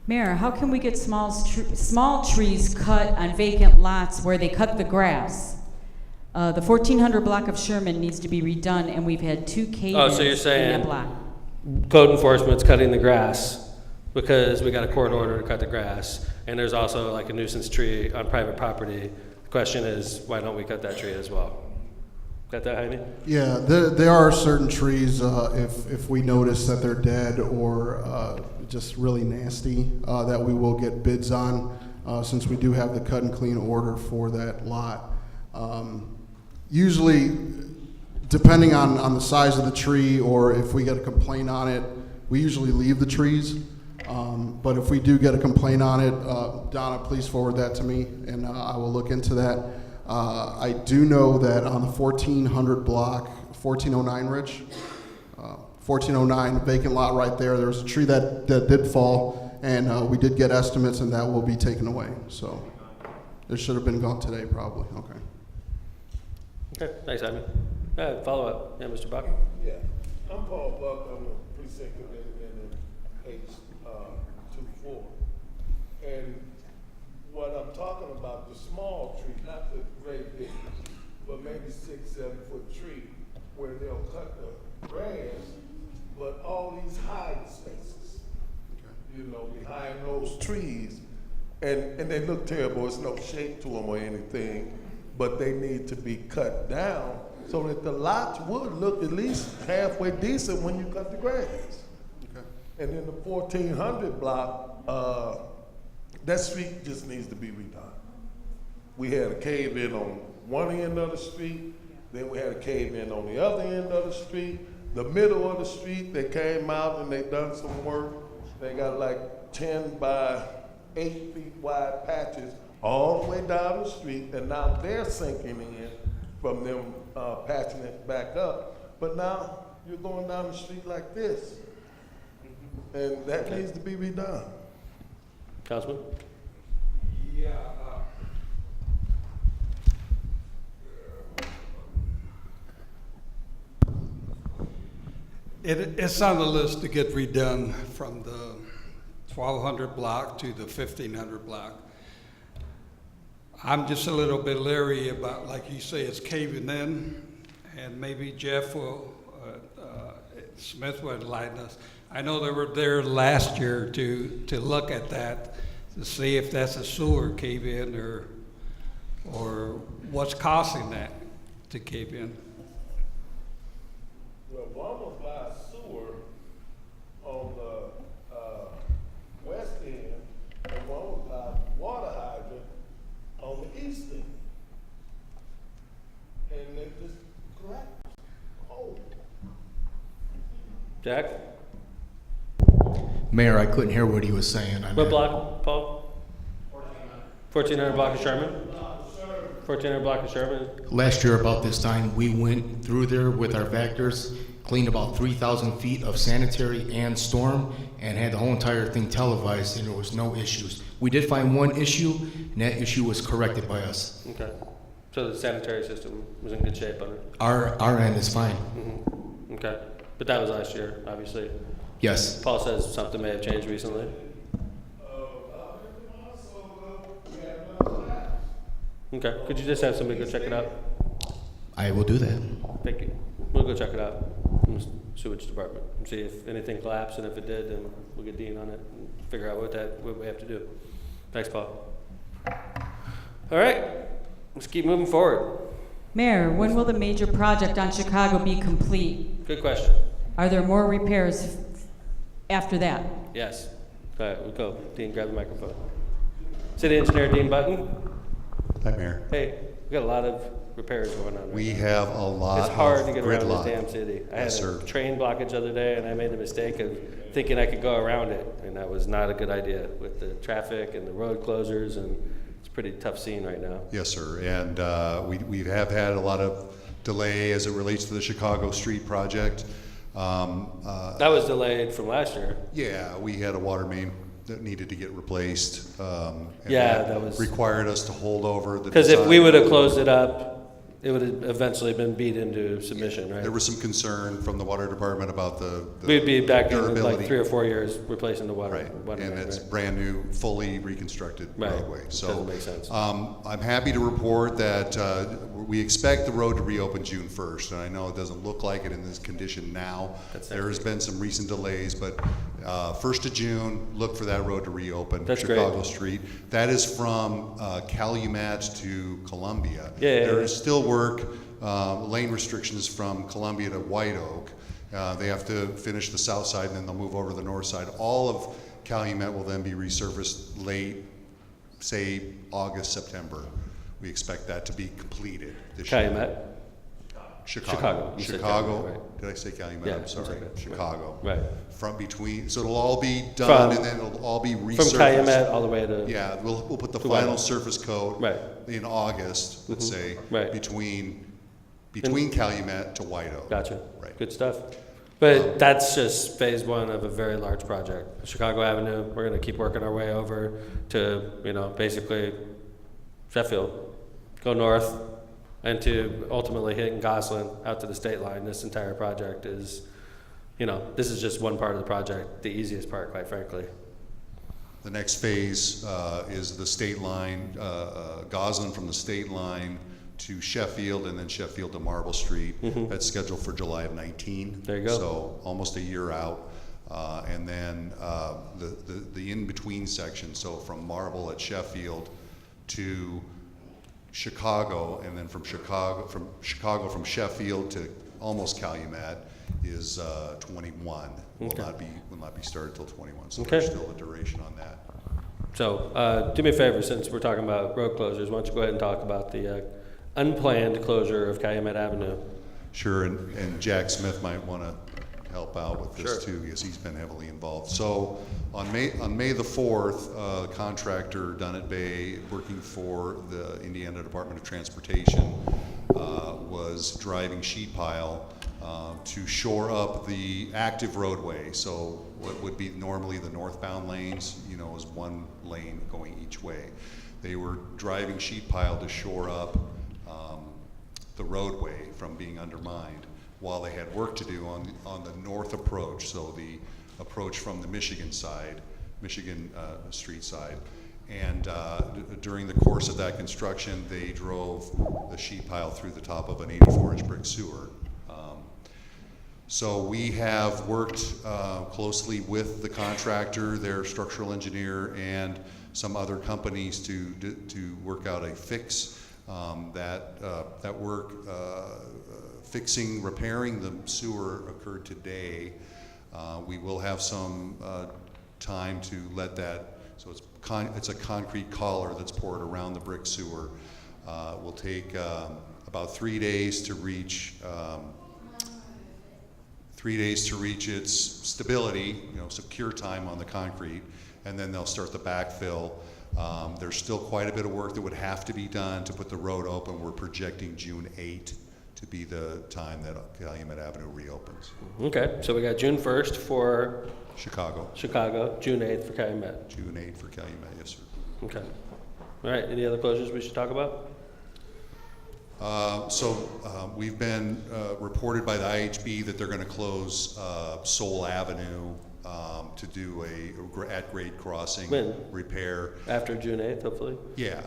Mayor, how can we get small trees cut on vacant lots where they cut the grass? The 1400 block of Sherman needs to be redone, and we've had 2 cave-ins Oh, so you're in saying that block. code enforcement's cutting the grass because we got a court order to cut the grass, and there's also like a nuisance tree on private property. The question is, why don't we cut that tree as well? Got that, Jaime? Yeah, there are certain trees, if we notice that they're dead or just really nasty, that we will get bids on, since we do have the cut and clean order for that lot. Usually, depending on the size of the tree or if we get a complaint on it, we usually leave the trees. But if we do get a complaint on it, Donna, please forward that to me, and I will look into that. I do know that on the 1400 block, 1409 Rich, 1409 vacant lot right there, there was a tree that did fall, and we did get estimates, and that will be taken away. So it should have been gone today, probably. Okay. Okay, thanks, Jaime. Follow up. Yeah, Mr. Buck? Yeah, I'm Paul Buck, I'm a precinct committee in H24. And what I'm talking about, the small tree, not the great big, but maybe 6-7 foot tree, where they'll cut the grass, but all these hiding spaces, behind those trees, and they look terrible. It's no shape to them or anything, but they need to be cut down so that the lots would look at least halfway decent when you cut the grass. Okay. And then the 1400 block, that street just needs to be redone. We had a cave in on one end of the street, then we had a cave in on the other end of the street. The middle of the street, they came out and they done some work. They got like 10 by 8 feet wide patches all the way down the street, and now they're sinking in from them patching it back up. But now you're going down the street like this, and that needs to be redone. Councilman? Yeah. It's on the list to get redone from the 1200 block to the 1500 block. I'm just a little bit leery about, like you say, it's caving in, and maybe Jeff Smith will enlighten us. I know they were there last year to look at that, to see if that's a sewer cave in or what's causing that to cave in. Well, one was by a sewer on the west end, and one was by water hydrant on the east end. And it just collapsed. Oh. Jack? Mayor, I couldn't hear what he was saying. What block, Paul? 1400 block of Sherman? 1400 block of Sherman? Last year about this time, we went through there with our vectors, cleaned about 3,000 feet of sanitary and storm, and had the whole entire thing televised, and there was no issues. We did find one issue, and that issue was corrected by us. Okay. So the sanitary system was in good shape on it? Our end is fine. Mm-hmm. Okay. But that was last year, obviously. Yes. Paul says something may have changed recently. Okay, could you just have somebody go check it out? I will do that. Thank you. We'll go check it out from the sewage department and see if anything collapsed, and if it did, then we'll get Dean on it and figure out what we have to do. Thanks, Paul. All right, let's keep moving forward. Mayor, when will the major project on Chicago be complete? Good question. Are there more repairs after that? Yes. All right, we'll go. Dean, grab the microphone. City Engineer Dean Button. Hi, Mayor. Hey, we got a lot of repairs going on. We have a lot It's hard of to get around gridlock. this damn city. I had Yes, a sir. train blockage the other day, and I made the mistake of thinking I could go around it, and that was not a good idea with the traffic and the road closures, and it's a pretty tough scene right now. Yes, sir. And we have had a lot of delay as it relates to the Chicago Street project. That was delayed from last year. Yeah, we had a water main that needed to get replaced. And Yeah, that was- required us to hold over the Because if design. we would have closed it up, it would have eventually been beat into submission, right? There was some concern from the water department about the We'd be back in durability. like 3 or 4 years replacing the water. water And main, it's right? brand new, fully reconstructed Right. roadway. So Doesn't make sense. I'm happy to report that we expect the road to reopen June 1st, and I know it doesn't look like it in this condition now. There has been some recent delays, but 1st of June, look for that road to reopen. That's Chicago great. Street. That is from Calumet to Columbia. Yeah, There yeah. is still work, lane restrictions from Columbia to White Oak. They have to finish the south side and then they'll move over to the north side. All of Calumet will then be resurfaced late, say August, September. We expect that to be completed this year. Calumet? Chicago. You said Chicago. Calumet, right. Did I say Calumet? Yeah, I'm you sorry. said that. Chicago. Right. From between, so it'll all be done From- and then it'll all be resurfaced. From Calumet all the way to. Yeah, we'll put the to White final Oak. surface coat in August, let's say, between Calumet to White Oak. Gotcha. Good stuff. But that's just phase one of a very large project. Chicago Avenue, we're going to keep working our way over to, basically Sheffield, go north, and to ultimately hitting Gosselin out to the state line. This entire project is, this is just one part of the project, the easiest part, quite frankly. The next phase is the state line, Gosselin from the state line to Sheffield, and then Sheffield to Marble Street. That's scheduled for July of 19. There you go. So almost a year out. And then the in-between section, so from Marble at Sheffield to Chicago, and then from Sheffield to almost Calumet is 21. Will not be started till 21. So there's still a duration on that. So do me a favor, since we're talking about road closures, why don't you go ahead and talk about the unplanned closure of Calumet Avenue? Sure, and Jack Smith might want to help out with this too, because he's been heavily involved. So on May the 4th, contractor Dunnett Bay, working for the Indiana Department of Transportation, was driving sheet pile to shore up the active roadway. So what would be normally the northbound lanes, is one lane going each way. They were driving sheet pile to shore up the roadway from being undermined, while they had work to do on the north approach, so the approach from the Michigan Street side. And during the course of that construction, they drove the sheet pile through the top of an 84-inch brick sewer. So we have worked closely with the contractor, their structural engineer, and some other companies to work out a fix. That work repairing the sewer occurred today. We will have some time to let that, so it's a concrete collar that's poured around the brick sewer. Will take about 3 days to reach 3 days to reach its stability, secure time on the concrete, and then they'll start the backfill. There's still quite a bit of work that would have to be done to put the road open. We're projecting June 8 to be the time that Calumet Avenue reopens. Okay, so we got June 1st for Chicago, June 8th for Calumet. June 8 for Calumet, yes, sir. Okay. All right, any other closures we should talk about? We've been reported by the IHB that they're going to close Soul Avenue to do a at-grade crossing When? repair. After June 8th, hopefully? Yeah.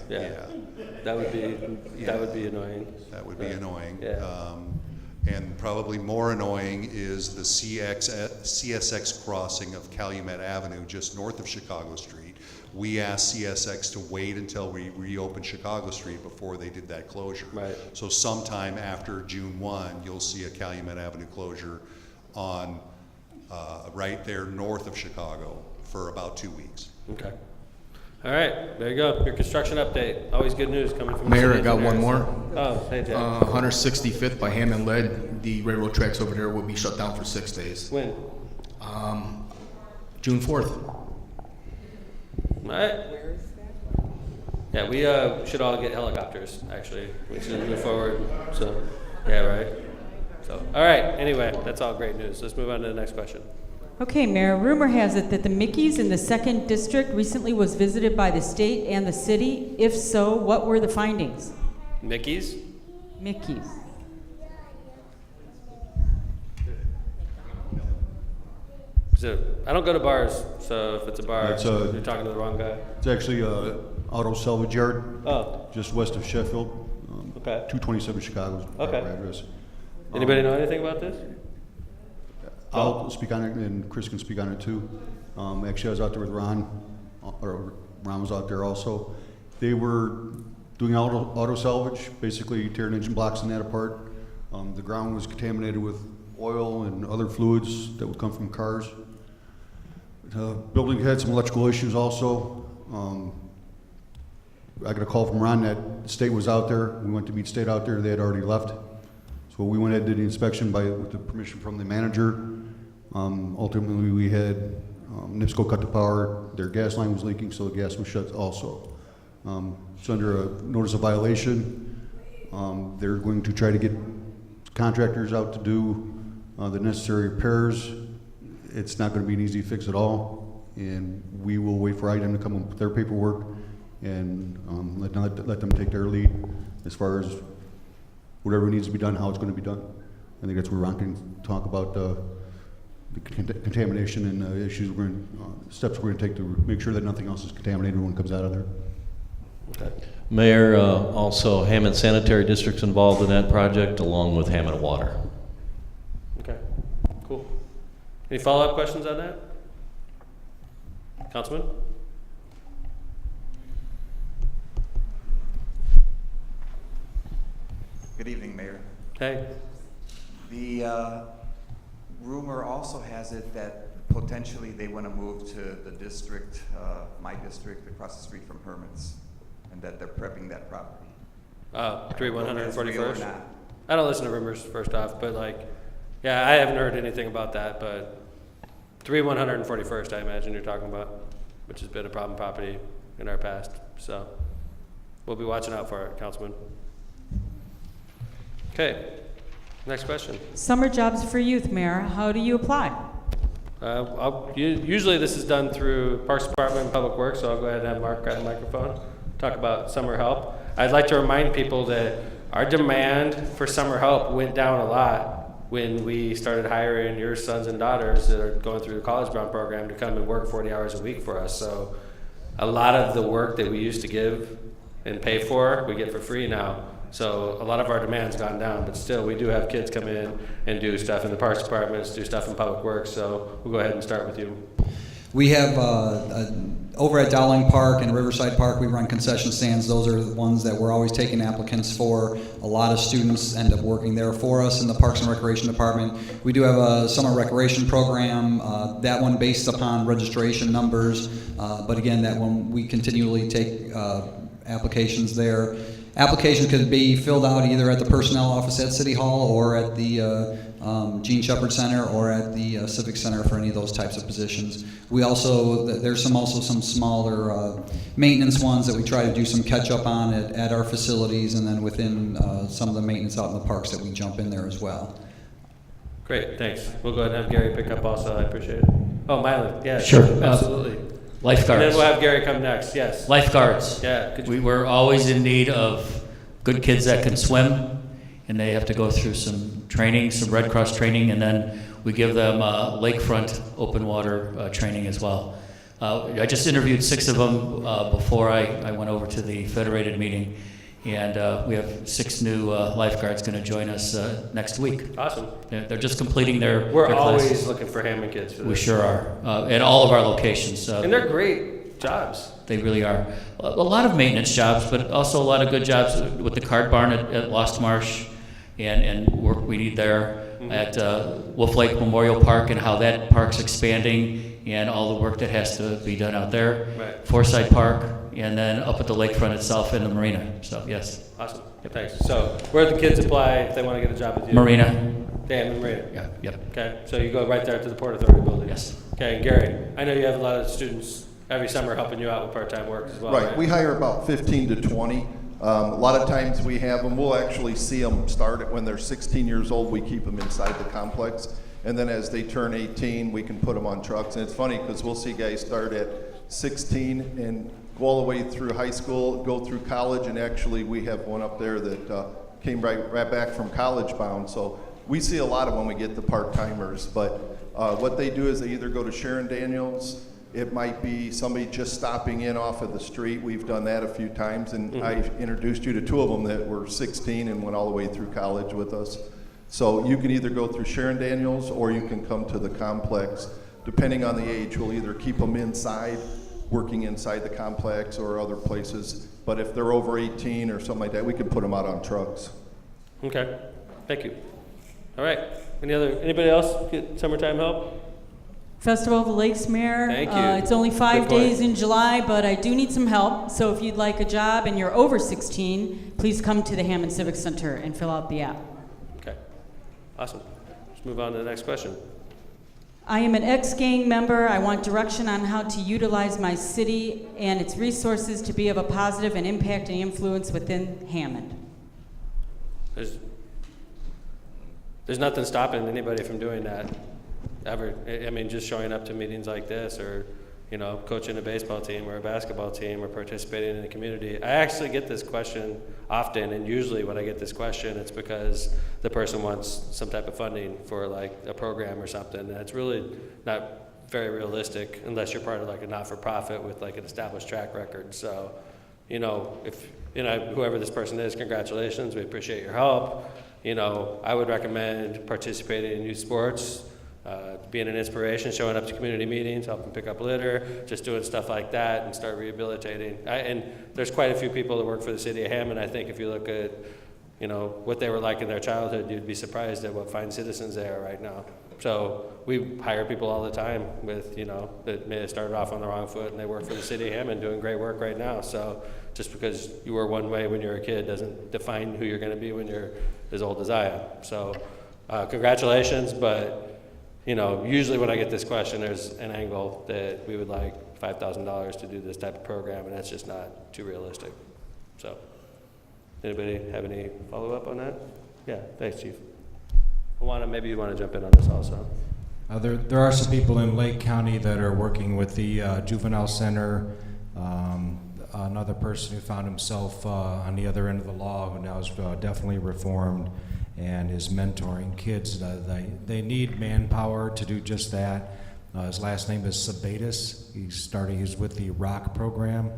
That would be annoying. That would be Right. annoying. Yeah. And probably more annoying is the CSX crossing of Calumet Avenue just north of Chicago Street. We asked CSX to wait until we reopened Chicago Street before they did that closure. Right. So sometime after June 1, you'll see a Calumet Avenue closure on right there north of Chicago for about 2 weeks. Okay. All right, there you go. Your construction update. Always good news coming from the Mayor, city I got one engineers. more. Oh, hey, Jack. 165th by Hammond Lead, the railroad tracks over there will be shut down for 6 days. When? June 4th. All right. Yeah, we should all get helicopters, actually. We should move forward. So, yeah, right. So, all right. Anyway, that's all great news. Let's move on to the next question. Okay, Mayor, rumor has it that the Mickeys in the 2nd District recently was visited by the state and the city. If so, what were the findings? Mickey's? Mickeys. So, I don't go to bars, so if it's a bar, It's, you're talking to the wrong guy. It's actually auto salvage yard. Oh. Just west of Sheffield. Okay. 227 Chicago's proper Okay. address. Anybody know anything about this? I'll speak on it, and Chris can speak on it too. Actually, I was out there with Ron, or Ron was out there also. They were doing auto salvage, basically tearing engine blocks and that apart. The ground was contaminated with oil and other fluids that would come from cars. The building had some electrical issues also. I got a call from Ron that the state was out there. We went to meet state out there. They had already left. So we went ahead and did the inspection with the permission from the manager. Ultimately, we had NIPSCO cut the power. Their gas line was leaking, so the gas was shut also. It's under a notice of violation. They're going to try to get contractors out to do the necessary repairs. It's not going to be an easy fix at all, and we will wait for IDEM to come up with their paperwork and let them take their lead as far as whatever needs to be done, how it's going to be done. I think that's where Ron can talk about the contamination and the issues steps we're going to take to make sure that nothing else is contaminated when it comes out of there. Okay. Mayor, also Hammond Sanitary District's involved in that project along with Hammond Water. Okay, cool. Any follow-up questions on that? Councilman? Good evening, Mayor. Hey. The rumor also has it that potentially they want to move to the district, my district, across the street from Herman's, and that they're prepping that property. 141st? I don't listen to rumors, first off, but yeah, I haven't heard anything about that, but 141st, I imagine you're talking about, which has been a problem property in our past, so we'll be watching out for it, Councilman. Okay, next question. Summer jobs for youth, Mayor. How do you apply? Usually this is done through Parks Department and Public Works, so I'll go ahead and have Mark grab the microphone, talk about summer help. I'd like to remind people that our demand for summer help went down a lot when we started hiring your sons and daughters that are going through the College Bound program to come and work 40 hours a week for us. So a lot of the work that we used to give and pay for, we get for free now. So a lot of our demand's gone down, but still we do have kids come in and do stuff in the Parks Departments, do stuff in Public Works. So we'll go ahead and start with you. We have over at Dowling Park and Riverside Park, we run concession stands. Those are the ones that we're always taking applicants for. A lot of students end up working there for us in the Parks and Recreation Department. We do have a summer recreation program, that one based upon registration numbers, but again, that one we continually take applications there. Applications could be filled out either at the personnel office at City Hall or at the Gene Shepherd Center or at the Civic Center for any of those types of positions. We also, there's also some smaller maintenance ones that we try to do some catch up on at our facilities, and then within some of the maintenance out in the parks that we jump in there as well. Great, thanks. We'll go ahead and have Gary pick up also. I appreciate it. Oh, Mylan, yeah. Sure. Absolutely. Lifeguards. And then we'll have Gary come next, yes. Lifeguards. Yeah. We're always in need of good kids that can swim, and they have to go through some training, some Red Cross training, and then we give them lakefront open water training as well. I just interviewed 6 of them before I went over to the Federated meeting, and we have 6 new lifeguards going to join us next week. Awesome. They're just completing their We're their always classes. looking for Hammond kids for this. We sure are, at all of our locations. And they're great jobs. They really are. A lot of maintenance jobs, but also a lot of good jobs with the card barn at Lost Marsh, and work we need there at Wolf Lake Memorial Park, and how that park's expanding, and all the work that has to be done out there. Right. Forsyth Park, and then up at the lakefront itself in the marina. So yes. Awesome. Thanks. So where do the kids apply if they want to get a job with you? Marina. Damn, Marina. Yeah. Yep. Okay. So you go right there to the Port Authority building. Yes. Okay. And Gary, I know you have a lot of students every summer helping you out with part-time work as well. Right, we hire about 15 to 20. A lot of times we have them, we'll actually see them start it when they're 16 years old, we keep them inside the complex. And then as they turn 18, we can put them on trucks. And it's funny because we'll see guys start at 16 and go all the way through high school, go through college, and actually we have one up there that came right back from college bound. So we see a lot of when we get the part-timers, but what they do is they either go to Sharon Daniels. It might be somebody just stopping in off of the street. We've done that a few times, and I introduced you to 2 of them that were 16 and went all the way through college with us. So you can either go through Sharon Daniels or you can come to the complex. Depending on the age, we'll either keep them inside, working inside the complex or other places. But if they're over 18 or something like that, we can put them out on trucks. Okay. Thank you. All right. Anybody else get summertime help? Festival of the Lakes, Mayor. Thank you. It's only 5 Good point. days in July, but I do need some help. So if you'd like a job and you're over 16, please come to the Hammond Civic Center and fill out the app. Okay. Awesome. Let's move on to the next question. I am an ex-gang member. I want direction on how to utilize my city and its resources to be of a positive and impact and influence within Hammond. There's nothing stopping anybody from doing that, ever. I mean, just showing up to meetings like this, or, you know, coaching a baseball team or a basketball team, or participating in the community. I actually get this question often, and usually when I get this question, it's because the person wants some type of funding for like a program or something, and it's really not very realistic unless you're part of like a not-for-profit with like an established track record. So, you know, if, you know, whoever this person is, congratulations, we appreciate your help. You know, I would recommend participating in youth sports, being an inspiration, showing up to community meetings, helping pick up litter, just doing stuff like that, and start rehabilitating. And there's quite a few people that work for the city of Hammond. I think if you look at, you know, what they were like in their childhood, you'd be surprised at what fine citizens they are right now. So we hire people all the time with, you know, that may have started off on the wrong foot, and they work for the city of Hammond doing great work right now. So just because you were one way when you were a kid doesn't define who you're going to be when you're as old as I am. So congratulations, but you know, usually when I get this question, there's an angle that we would like $5,000 to do this type of program, and that's just not too realistic. So, anybody have any follow-up on that? Yeah, thanks, Chief. Maybe you want to jump in on this also. There are some people in Lake County that are working with the Juvenile Center. Another person who found himself on the other end of the law, who now is definitely reformed and is mentoring kids. They need manpower to do just that. His last name is Sabatis. He's with the ROC program,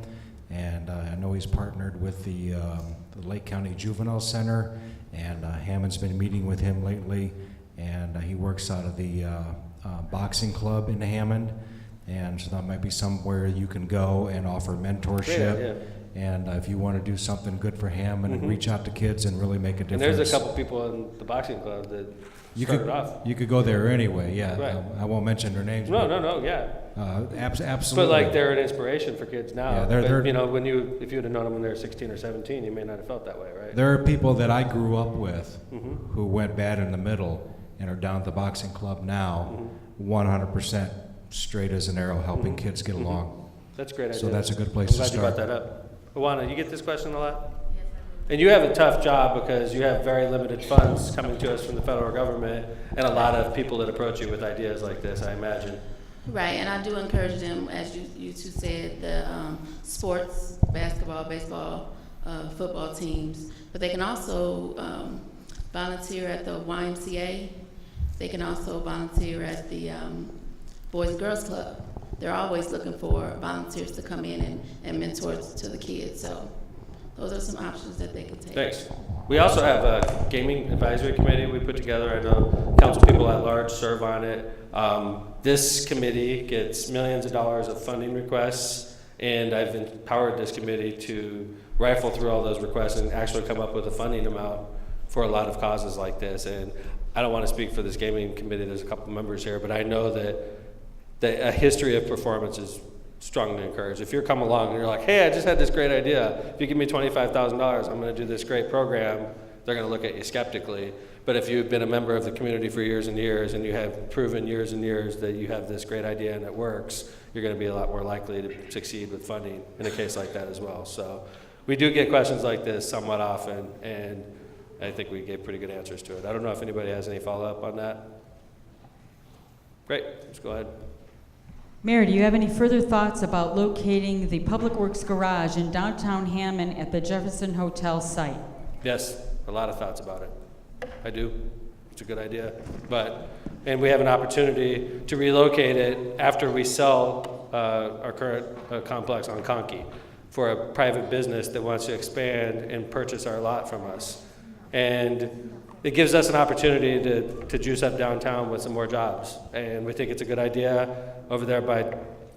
and I know he's partnered with the Lake County Juvenile Center, and Hammond's been meeting with him lately, and he works out of the boxing club in Hammond, and so that might be somewhere you can go and offer mentorship. Yeah. And if you want to do something good for Hammond and reach out to kids and really make a difference. And there's a couple people in the boxing club that started off. You could go there anyway, yeah. Right. I won't mention their names. No, yeah. Absolutely. But like they're an inspiration for kids now. Yeah, but, you know, if you would have known them when they were 16 or 17, you may not have felt that way, right? There are people that I grew up with who went bad in the middle and are down at the boxing club now, 100% straight as an arrow, helping kids get along. That's a great idea. So that's a good place I'm to glad start. you brought that up. Awana, you get this question a lot? Yes, I do. And you have a tough job because you have very limited funds coming to us from the federal government, and a lot of people that approach you with ideas like this, I imagine. Right, and I do encourage them, as you two said, the sports, basketball, baseball, football teams, but they can also volunteer at the YMCA. They can also volunteer at the Boys and Girls Club. They're always looking for volunteers to come in and mentor to the kids. So those are some options that they can take. Thanks. We also have a gaming advisory committee we put together. I know council people at large serve on it. This committee gets millions of dollars of funding requests, and I've empowered this committee to rifle through all those requests and actually come up with a funding amount for a lot of causes like this. And I don't want to speak for this gaming committee. There's a couple members here, but I know that a history of performance is strongly encouraged. If you're coming along and you're like, hey, I just had this great idea. If you give me $25,000, I'm going to do this great program, they're going to look at you skeptically. But if you've been a member of the community for years and years, and you have proven years and years that you have this great idea and it works, you're going to be a lot more likely to succeed with funding in a case like that as well. So we do get questions like this somewhat often, and I think we gave pretty good answers to it. I don't know if anybody has any follow-up on that. Great, let's go ahead. Mayor, do you have any further thoughts about locating the Public Works Garage in downtown Hammond at the Jefferson Hotel site? Yes, a lot of thoughts about it. I do. It's a good idea. And we have an opportunity to relocate it after we sell our current complex on Conkey for a private business that wants to expand and purchase our lot from us. And it gives us an opportunity to juice up downtown with some more jobs. And we think it's a good idea over there by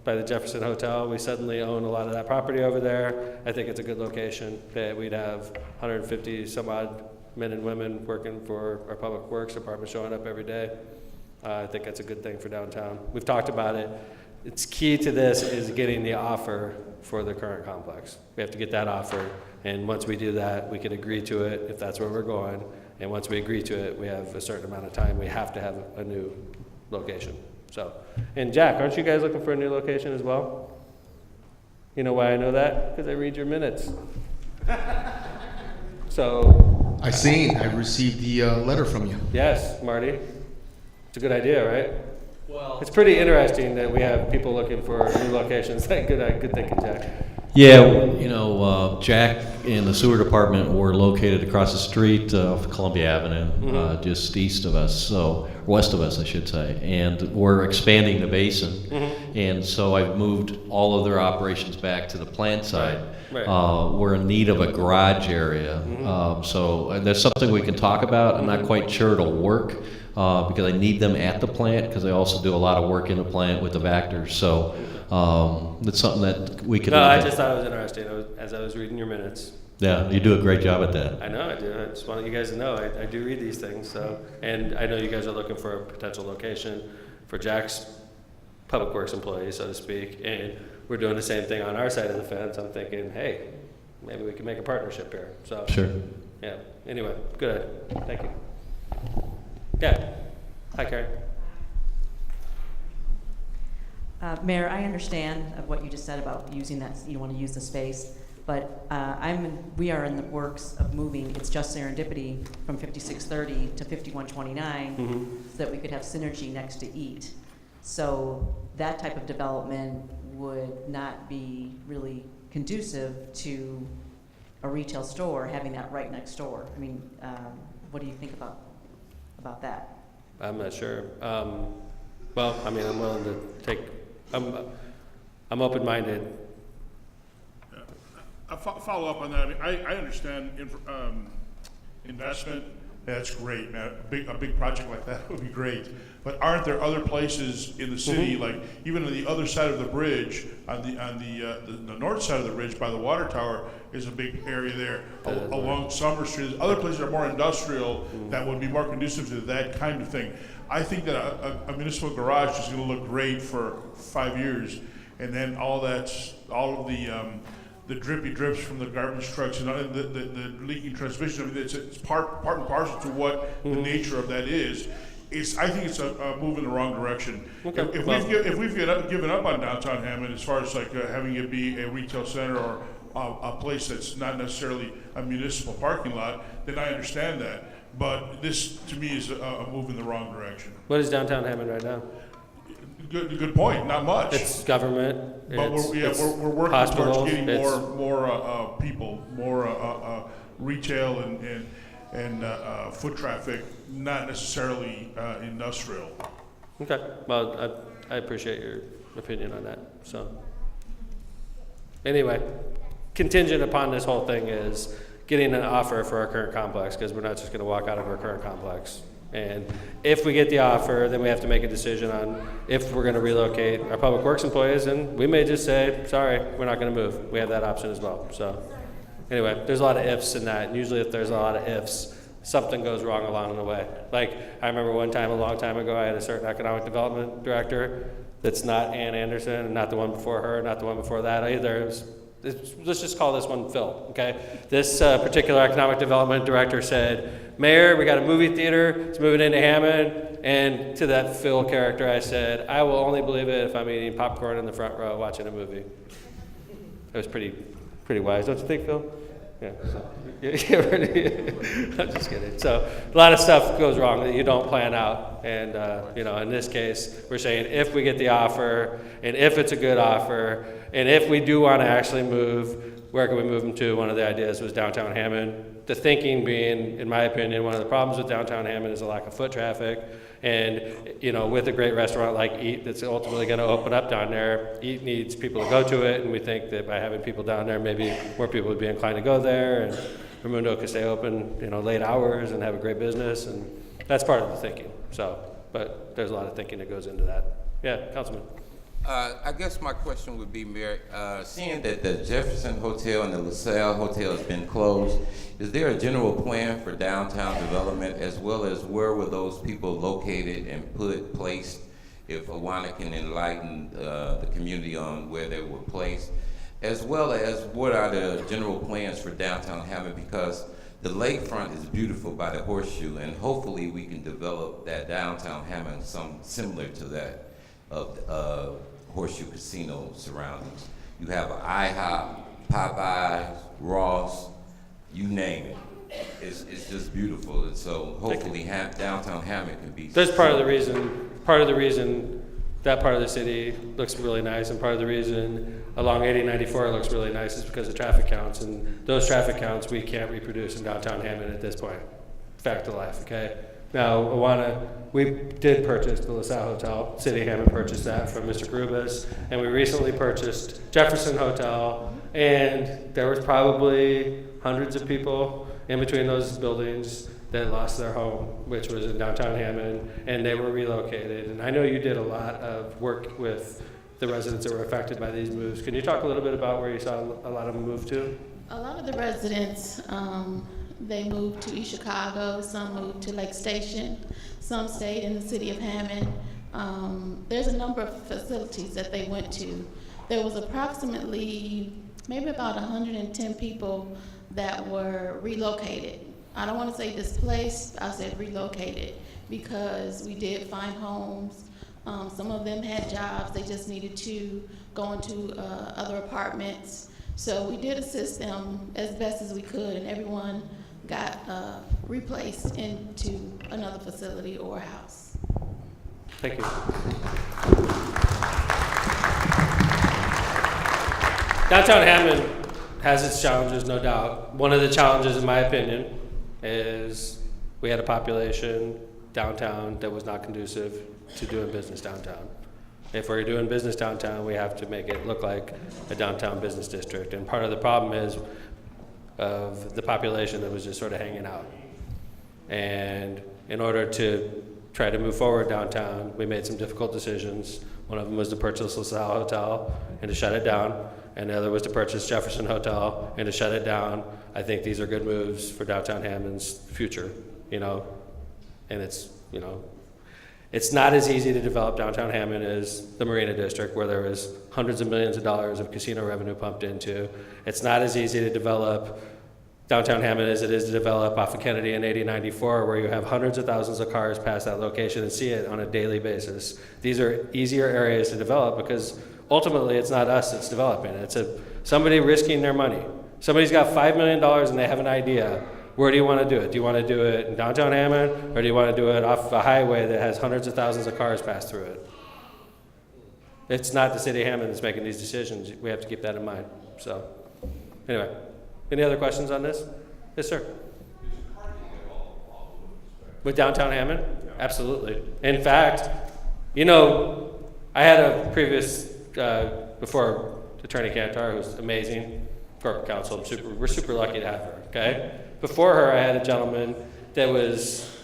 the Jefferson Hotel. We suddenly own a lot of that property over there. I think it's a good location that we'd have 150 some odd men and women working for our Public Works Department showing up every day. I think that's a good thing for downtown. We've talked about it. It's key to this is getting the offer for the current complex. We have to get that offer, and once we do that, we can agree to it if that's where we're going. And once we agree to it, we have a certain amount of time. We have to have a new location. So, and Jack, aren't you guys looking for a new location as well? You know why I know that? Because I read your minutes. So. I received the letter from you. Yes, Marty. It's a good idea, right? Well, it's pretty interesting that we have people looking for new locations. Good thinking, Jack. Yeah, you know, Jack and the sewer department were located across the street off Columbia Avenue, just east of us, so west of us, I should say. And we're expanding the basin, and so I've moved all of their operations back to the plant side. Right. We're in need of a garage area, so there's something we can talk about. I'm not quite sure it'll work because I need them at the plant because I also do a lot of work in the plant with the Vactors. So. That's something that we could. No, I just thought it was interesting as I was reading your minutes. Yeah, you do a great job at that. I know I do. I just wanted you guys to know I do read these things. So, and I know you guys are looking for a potential location for Jack's Public Works employees, so to speak. And we're doing the same thing on our side of the fence. I'm thinking, hey, maybe we can make a partnership here. So. Sure. Yeah. Anyway, good. Thank you. Yeah. Hi, Karen. Mayor, I understand of what you just said about using that, you want to use the space, but we are in the works of moving, it's just serendipity, from 5630 to 5129, so that we could have synergy next to EAT. So that type of development would not be really conducive to a retail store having that right next door. I mean, what do you think about that? I'm not sure. Well, I mean, I'm willing to take. I'm open-minded. A follow up on that. I mean, I understand investment. That's great, man. A big project like that would be great. But aren't there other places in the city, like even on the other side of the bridge, on the north side of the bridge by the water tower, is a big area there along Summer Street. There's other places that are more industrial that would be more conducive to that kind of thing. I think that a municipal garage is going to look great for 5 years, and then all of the drippy drips from the garbage trucks and the leaking transmission. I mean, it's part and parcel to what the nature of that is. I think it's a move in the wrong direction. Okay. If we've given up on downtown Hammond as far as like having it be a retail center or a place that's not necessarily a municipal parking lot, then I understand that. But this, to me, is a move in the wrong direction. What is downtown Hammond right now? Good point. Not much. It's government. But we're working towards getting more people, more retail, and and foot traffic, not necessarily industrial. Okay, well, I appreciate your opinion on that, so. Anyway, contingent upon this whole thing is getting an offer for our current complex, because we're not just gonna walk out of our current complex. And if we get the offer, then we have to make a decision on if we're gonna relocate our public works employees, and we may just say, sorry, we're not gonna move. We have that option as well, so. Anyway, there's a lot of ifs in that, and usually if there's a lot of ifs, something goes wrong along the way. Like, I remember one time, a long time ago, I had a certain economic development director that's not Ann Anderson, and not the one before her, not the one before that either. Let's just call this one Phil, okay? This particular economic development director said, Mayor, we got a movie theater, it's moving into Hammond, and to that Phil character I said, I will only believe it if I'm eating popcorn in the front row watching a movie. That was pretty wise, don't you think, Phil? Yeah. I'm just kidding. So a lot of stuff goes wrong that you don't plan out. And, in this case, we're saying if we get the offer, and if it's a good offer, and if we do want to actually move, where can we move them to? One of the ideas was downtown Hammond. The thinking being, in my opinion, one of the problems with downtown Hammond is a lack of foot traffic. And, with a great restaurant like Eat that's ultimately going to open up down there, Eat needs people to go to it, and we think that by having people down there, maybe more people would be inclined to go there, and Raimundo could stay open, late hours and have a great business, and that's part of the thinking. So, but there's a lot of thinking that goes into that. Yeah, Councilman. I guess my question would be, Mayor, seeing that the Jefferson Hotel and the LaSalle Hotel has been closed, is there a general plan for downtown development, as well as where were those people located and placed, if Awana can enlighten the community on where they were placed, as well as what are the general plans for downtown Hammond, because the lakefront is beautiful by the Horseshoe, and hopefully we can develop that downtown Hammond some similar to that of Horseshoe Casino surroundings. You have an IHOP, Popeyes, Ross, you name it. It's just beautiful, and so hopefully downtown Hammond can be. That's part of the reason that part of the city looks really nice, and part of the reason along 8094 looks really nice is because of traffic counts, and those traffic counts we can't reproduce in downtown Hammond at this point. Fact of life, okay? Now, we did purchase the LaSalle Hotel. City of Hammond purchased that from Mr. Grubas, and we recently purchased Jefferson Hotel, and there was probably hundreds of people in between those buildings that lost their home, which was in downtown Hammond, and they were relocated. And I know you did a lot of work with the residents that were affected by these moves. Can you talk a little bit about where you saw a lot of them move to? A lot of the residents, they moved to East Chicago, some moved to Lake Station, some stayed in the city of Hammond. There's a number of facilities that they went to. There was approximately, maybe about 110 people that were relocated. I don't want to say displaced, I said relocated, because we did find homes. Some of them had jobs, they just needed to go into other apartments. So we did assist them as best as we could, and everyone got replaced into another facility or house. Thank you. Downtown Hammond has its challenges, no doubt. One of the challenges, in my opinion, is we had a population downtown that was not conducive to doing business downtown. If we're doing business downtown, we have to make it look like a downtown business district. And part of the problem is of the population that was just sort of hanging out. And in order to try to move forward downtown, we made some difficult decisions. One of them was to purchase LaSalle Hotel and to shut it down. And the other was to purchase Jefferson Hotel and to shut it down. I think these are good moves for downtown Hammond's future, and it's not as easy to develop downtown Hammond as the Marina District, where there is hundreds of millions of dollars of casino revenue pumped into. It's not as easy to develop downtown Hammond as it is to develop off of Kennedy and 8094, where you have hundreds of thousands of cars pass that location and see it on a daily basis. These are easier areas to develop because ultimately it's not us that's developing it. It's somebody risking their money. Somebody's got $5 million and they have an idea. Where do you want to do it? Do you want to do it in downtown Hammond, or do you want to do it off a highway that has hundreds of thousands of cars pass through it? It's not the city of Hammond that's making these decisions. We have to keep that in mind. So, anyway, any other questions on this? Yes, sir. With downtown Hammond? Absolutely. In fact, you know, I had a previous, before Attorney Cantar, who's amazing, corporate counsel. We're super lucky to have her, okay? Before her, I had a gentleman that was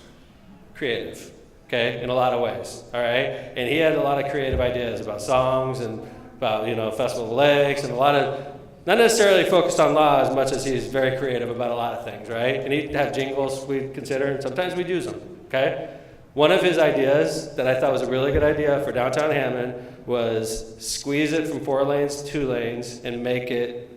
creative, okay, in a lot of ways, all right? And he had a lot of creative ideas about songs and about, you know, Festival of the Lakes and a lot of, not necessarily focused on law as much as he's very creative about a lot of things, right? And he'd have jingles we'd consider, and sometimes we'd use them, okay? One of his ideas that I thought was a really good idea for downtown Hammond was squeeze it from 4 lanes to 2 lanes and make it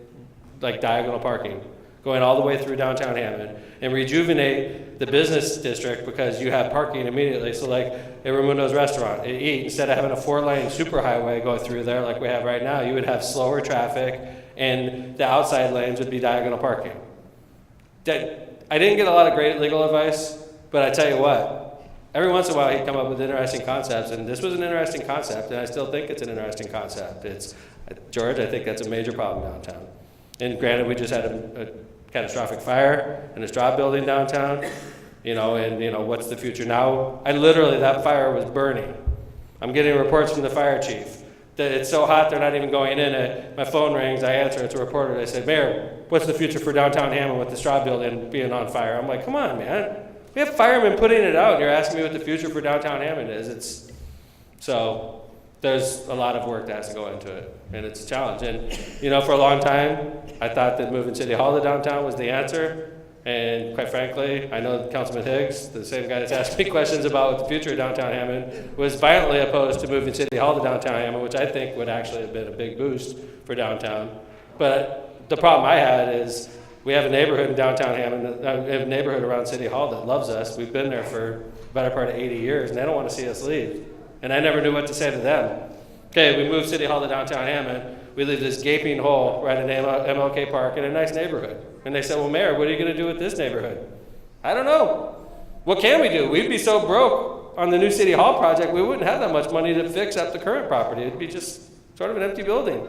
like diagonal parking, going all the way through downtown Hammond, and rejuvenate the business district because you have parking immediately. So like at Raimundo's restaurant, at Eat, instead of having a 4-lane superhighway go through there like we have right now, you would have slower traffic and the outside lanes would be diagonal parking. I didn't get a lot of great legal advice, but I tell you what, every once in a while he'd come up with interesting concepts, and this was an interesting concept, and I still think it's an interesting concept. It's, George, I think that's a major problem downtown. And granted, we just had a catastrophic fire in a Straub building downtown, you know, and you know, what's the future now? That fire was burning. I'm getting reports from the fire chief that it's so hot they're not even going in it. My phone rings, I answer, it's a reporter. They said, Mayor, what's the future for downtown Hammond with the Straub building being on fire? I'm like, come on, man. We have firemen putting it out, and you're asking me what the future for downtown Hammond is. So there's a lot of work that has to go into it, and it's a challenge. And you know, for a long time, I thought that moving City Hall to downtown was the answer. And quite frankly, I know Councilman Higgs, the same guy that's asked me questions about the future of downtown Hammond, was violently opposed to moving City Hall to downtown Hammond, which I think would actually have been a big boost for downtown. But the problem I had is we have a neighborhood in downtown Hammond, we have a neighborhood around City Hall that loves us. We've been there for the better part of 80 years, and they don't want to see us leave. And I never knew what to say to them. Okay, we move City Hall to downtown Hammond. We leave this gaping hole right in MLK Park in a nice neighborhood. And they said, well, Mayor, what are you going to do with this neighborhood? I don't know. What can we do? We'd be so broke on the new City Hall project, we wouldn't have that much money to fix up the current property. It'd be just sort of an empty building.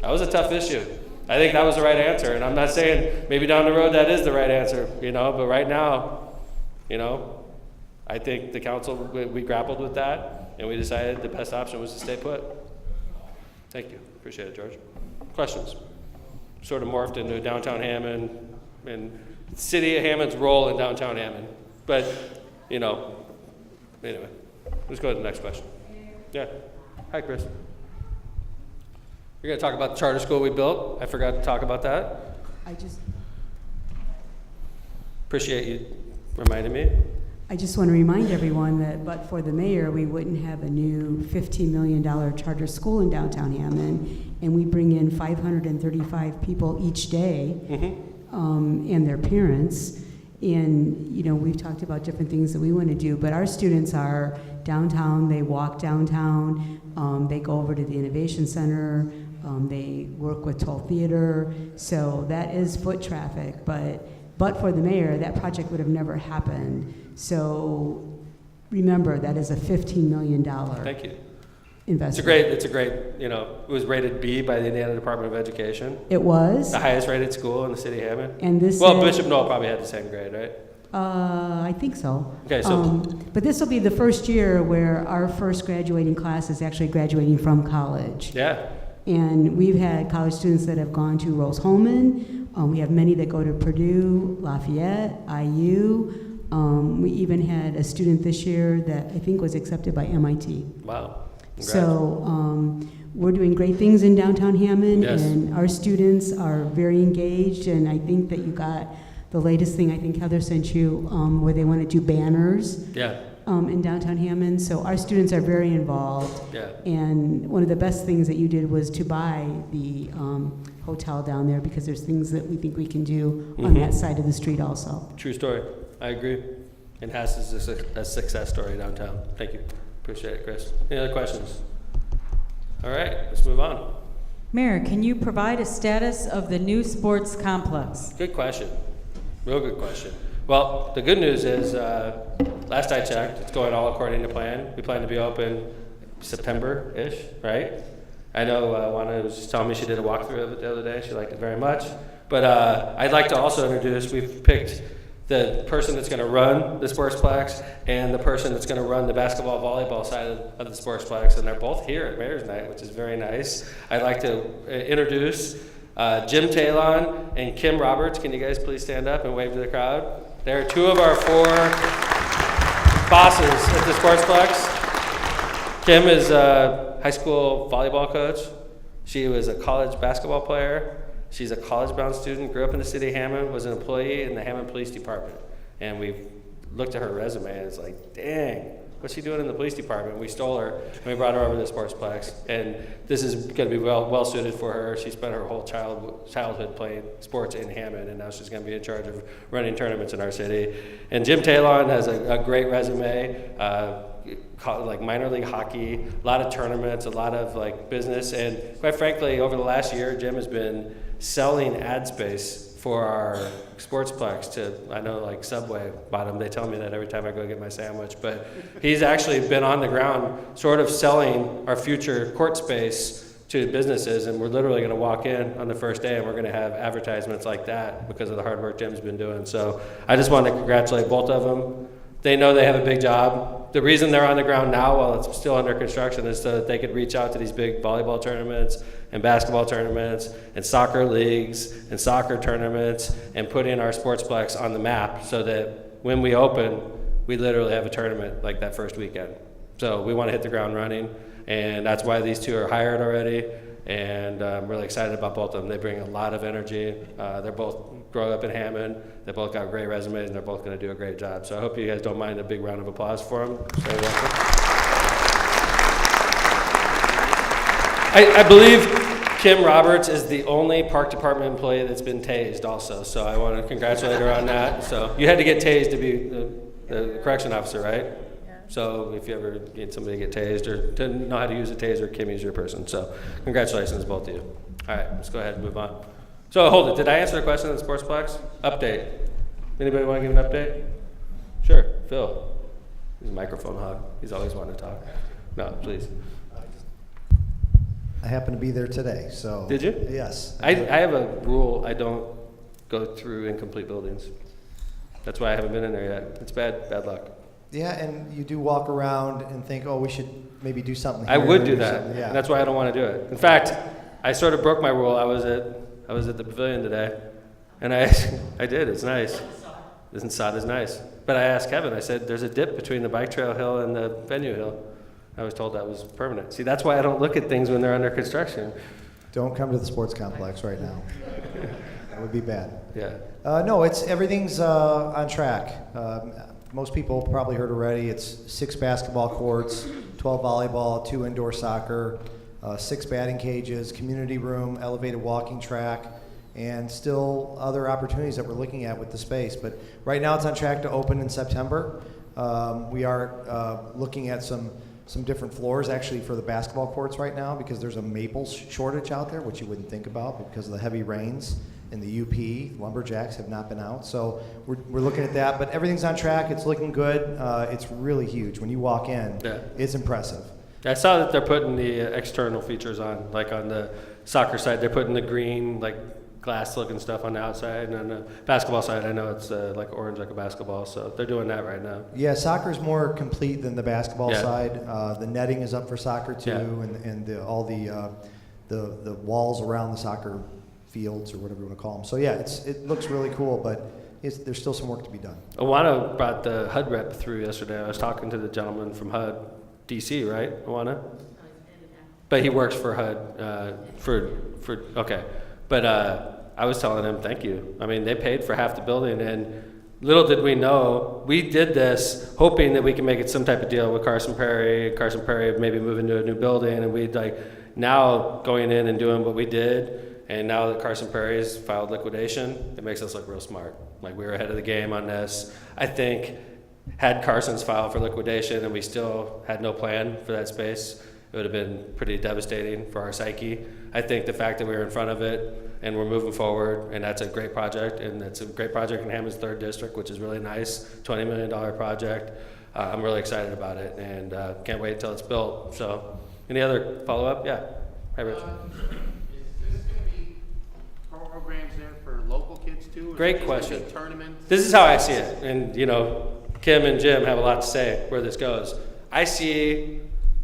That was a tough issue. I think that was the right answer. And I'm not saying maybe down the road that is the right answer, you know, but right now, you know, I think the council, we grappled with that, and we decided the best option was to stay put. Thank you. Appreciate it, George. Questions? Sort of morphed into downtown Hammond and City of Hammond's role in downtown Hammond. But, you know, anyway, let's go to the next question. Yeah. Hi, Chris. You're going to talk about the charter school we built. I forgot to talk about that. Appreciate you reminding me. I just want to remind everyone that but for the mayor, we wouldn't have a new $15 million charter school in downtown Hammond, and we bring in 535 people each day, and their parents. And you know, we've talked about different things that we want to do, but our students are downtown. They walk downtown. They go over to the Innovation Center. They work with Toll Theater. So that is foot traffic, but for the mayor, that project would have never happened. So remember, that is a $15 million Thank you. investment. It's a great, you know, it was rated B by the Indiana Department of Education. It was? The highest rated school in the city of Hammond. And this well, is- Bishop Knoll probably had the same grade, right? I think so. Okay, so but this will be the first year where our first graduating class is actually graduating from college. yeah. And we've had college students that have gone to Rose-Hulman. We have many that go to Purdue, Lafayette, IU. We even had a student this year that I think was accepted by MIT. Wow. Congrats. So we're doing great things in downtown Hammond, Yes. and our students are very engaged. And I think that you got the latest thing, I think Heather sent you, where they want to do banners. Yeah. In downtown Hammond. So our students are very involved. Yeah. And one of the best things that you did was to buy the hotel down there, because there's things that we think we can do on that side of the street also. True story. I agree. And Hass is a success story downtown. Thank you. Appreciate it, Chris. Any other questions? All right, let's move on. Mayor, can you provide a status of the new sports complex? Good question. Real good question. Well, the good news is, last I checked, it's going all according to plan. We plan to be open September-ish, right? I know Juana was just telling me she did a walkthrough of it the other day. She liked it very much. But I'd like to also introduce, we've picked the person that's going to run the Sportsplex and the person that's going to run the basketball volleyball side of the Sportsplex, and they're both here at Mayor's Night, which is very nice. I'd like to introduce Jim Talon and Kim Roberts. Can you guys please stand up and wave to the crowd? They're two of our 4 bosses at the Sportsplex. Kim is a high school volleyball coach. She was a college basketball player. She's a college-bound student, grew up in the city of Hammond, was an employee in the Hammond Police Department. And we looked at her resume and it's like, dang, what's she doing in the police department? We stole her and we brought her over to the Sportsplex. And this is going to be well suited for her. She spent her whole childhood playing sports in Hammond, and now she's going to be in charge of running tournaments in our city. And Jim Talon has a great resume. Like minor league hockey, a lot of tournaments, a lot of like business, and quite frankly, over the last year, Jim has been selling ad space for our Sportsplex to, I know like Subway bought them, they tell me that every time I go get my sandwich, but he's actually been on the ground sort of selling our future court space to businesses, and we're literally going to walk in on the first day and we're going to have advertisements like that because of the hard work Jim's been doing. So I just want to congratulate both of them. They know they have a big job. The reason they're on the ground now while it's still under construction is so that they could reach out to these big volleyball tournaments and basketball tournaments and soccer leagues and soccer tournaments and put in our Sportsplex on the map so that when we open, we literally have a tournament like that first weekend. So we want to hit the ground running, and that's why these two are hired already. And I'm really excited about both of them. They bring a lot of energy. They're both grown up in Hammond. They both got great resumes, and they're both going to do a great job. So I hope you guys don't mind a big round of applause for them. Very welcome. I believe Kim Roberts is the only park department employee that's been tased also. So I want to congratulate her on that. So you had to get tased to be the correction officer, right? So if you ever get somebody to get tased or to know how to use a taser, Kim is your person. So congratulations, both of you. All right, let's go ahead and move on. So hold it. Did I answer the question on the Sportsplex? Update. Anybody want to give an update? Sure, Phil. He's a microphone hog. He's always wanting to talk. No, please. I happened to be there today, so. Did you? Yes. I have a rule. I don't go through incomplete buildings. That's why I haven't been in there yet. It's bad luck. Yeah, and you do walk around and think, oh, we should maybe do something here. I would do that. Yeah. And that's why I don't want to do it. In fact, I sort of broke my rule. I was at the pavilion today, and I did. It's nice. The sod is nice. But I asked Kevin, I said, there's a dip between the bike trail hill and the venue hill. I was told that was permanent. See, that's why I don't look at things when they're under construction. Don't come to the sports complex right now. That would be bad. Yeah. No, everything's on track. Most people probably heard already, it's 6 basketball courts, 12 volleyball, 2 indoor soccer, 6 batting cages, community room, elevated walking track, and still other opportunities that we're looking at with the space. But right now it's on track to open in September. We are looking at some different floors actually for the basketball courts right now because there's a maple shortage out there, which you wouldn't think about because of the heavy rains. In the UP, lumberjacks have not been out, so we're looking at that. But everything's on track. It's looking good. It's really huge. When you walk in, it's impressive. I saw that they're putting the external features on, like on the soccer side, they're putting the green, like glass-looking stuff on the outside, and on the basketball side, I know it's like orange, like a basketball. So they're doing that right now. Yeah, soccer's more complete than the basketball side. The netting is up for soccer too, and all the walls around the soccer fields or whatever you want to call them. So yeah, it looks really cool, but there's still some work to be done. Awana brought the HUD rep through yesterday. I was talking to the gentleman from HUD, DC, right, Awana? But he works for HUD, okay. But I was telling him, thank you. I mean, they paid for half the building, and little did we know, we did this hoping that we can make it some type of deal with Carson Perry maybe moving to a new building, and we'd now going in and doing what we did. And now that Carson Perry's filed liquidation, it makes us look real smart. Like we were ahead of the game on this. I think had Carson's filed for liquidation and we still had no plan for that space, it would have been pretty devastating for our psyche. I think the fact that we were in front of it and we're moving forward, and that's a great project, and it's a great project in Hammond's 3rd District, which is really nice, $20 million project. I'm really excited about it, and can't wait until it's built. So any other follow-up? Yeah. Hi, Rich. Programs there for local kids too? Or Great is it just gonna question. be Tournaments? This is how I see it, and you know, Kim and Jim have a lot to say where this goes. I see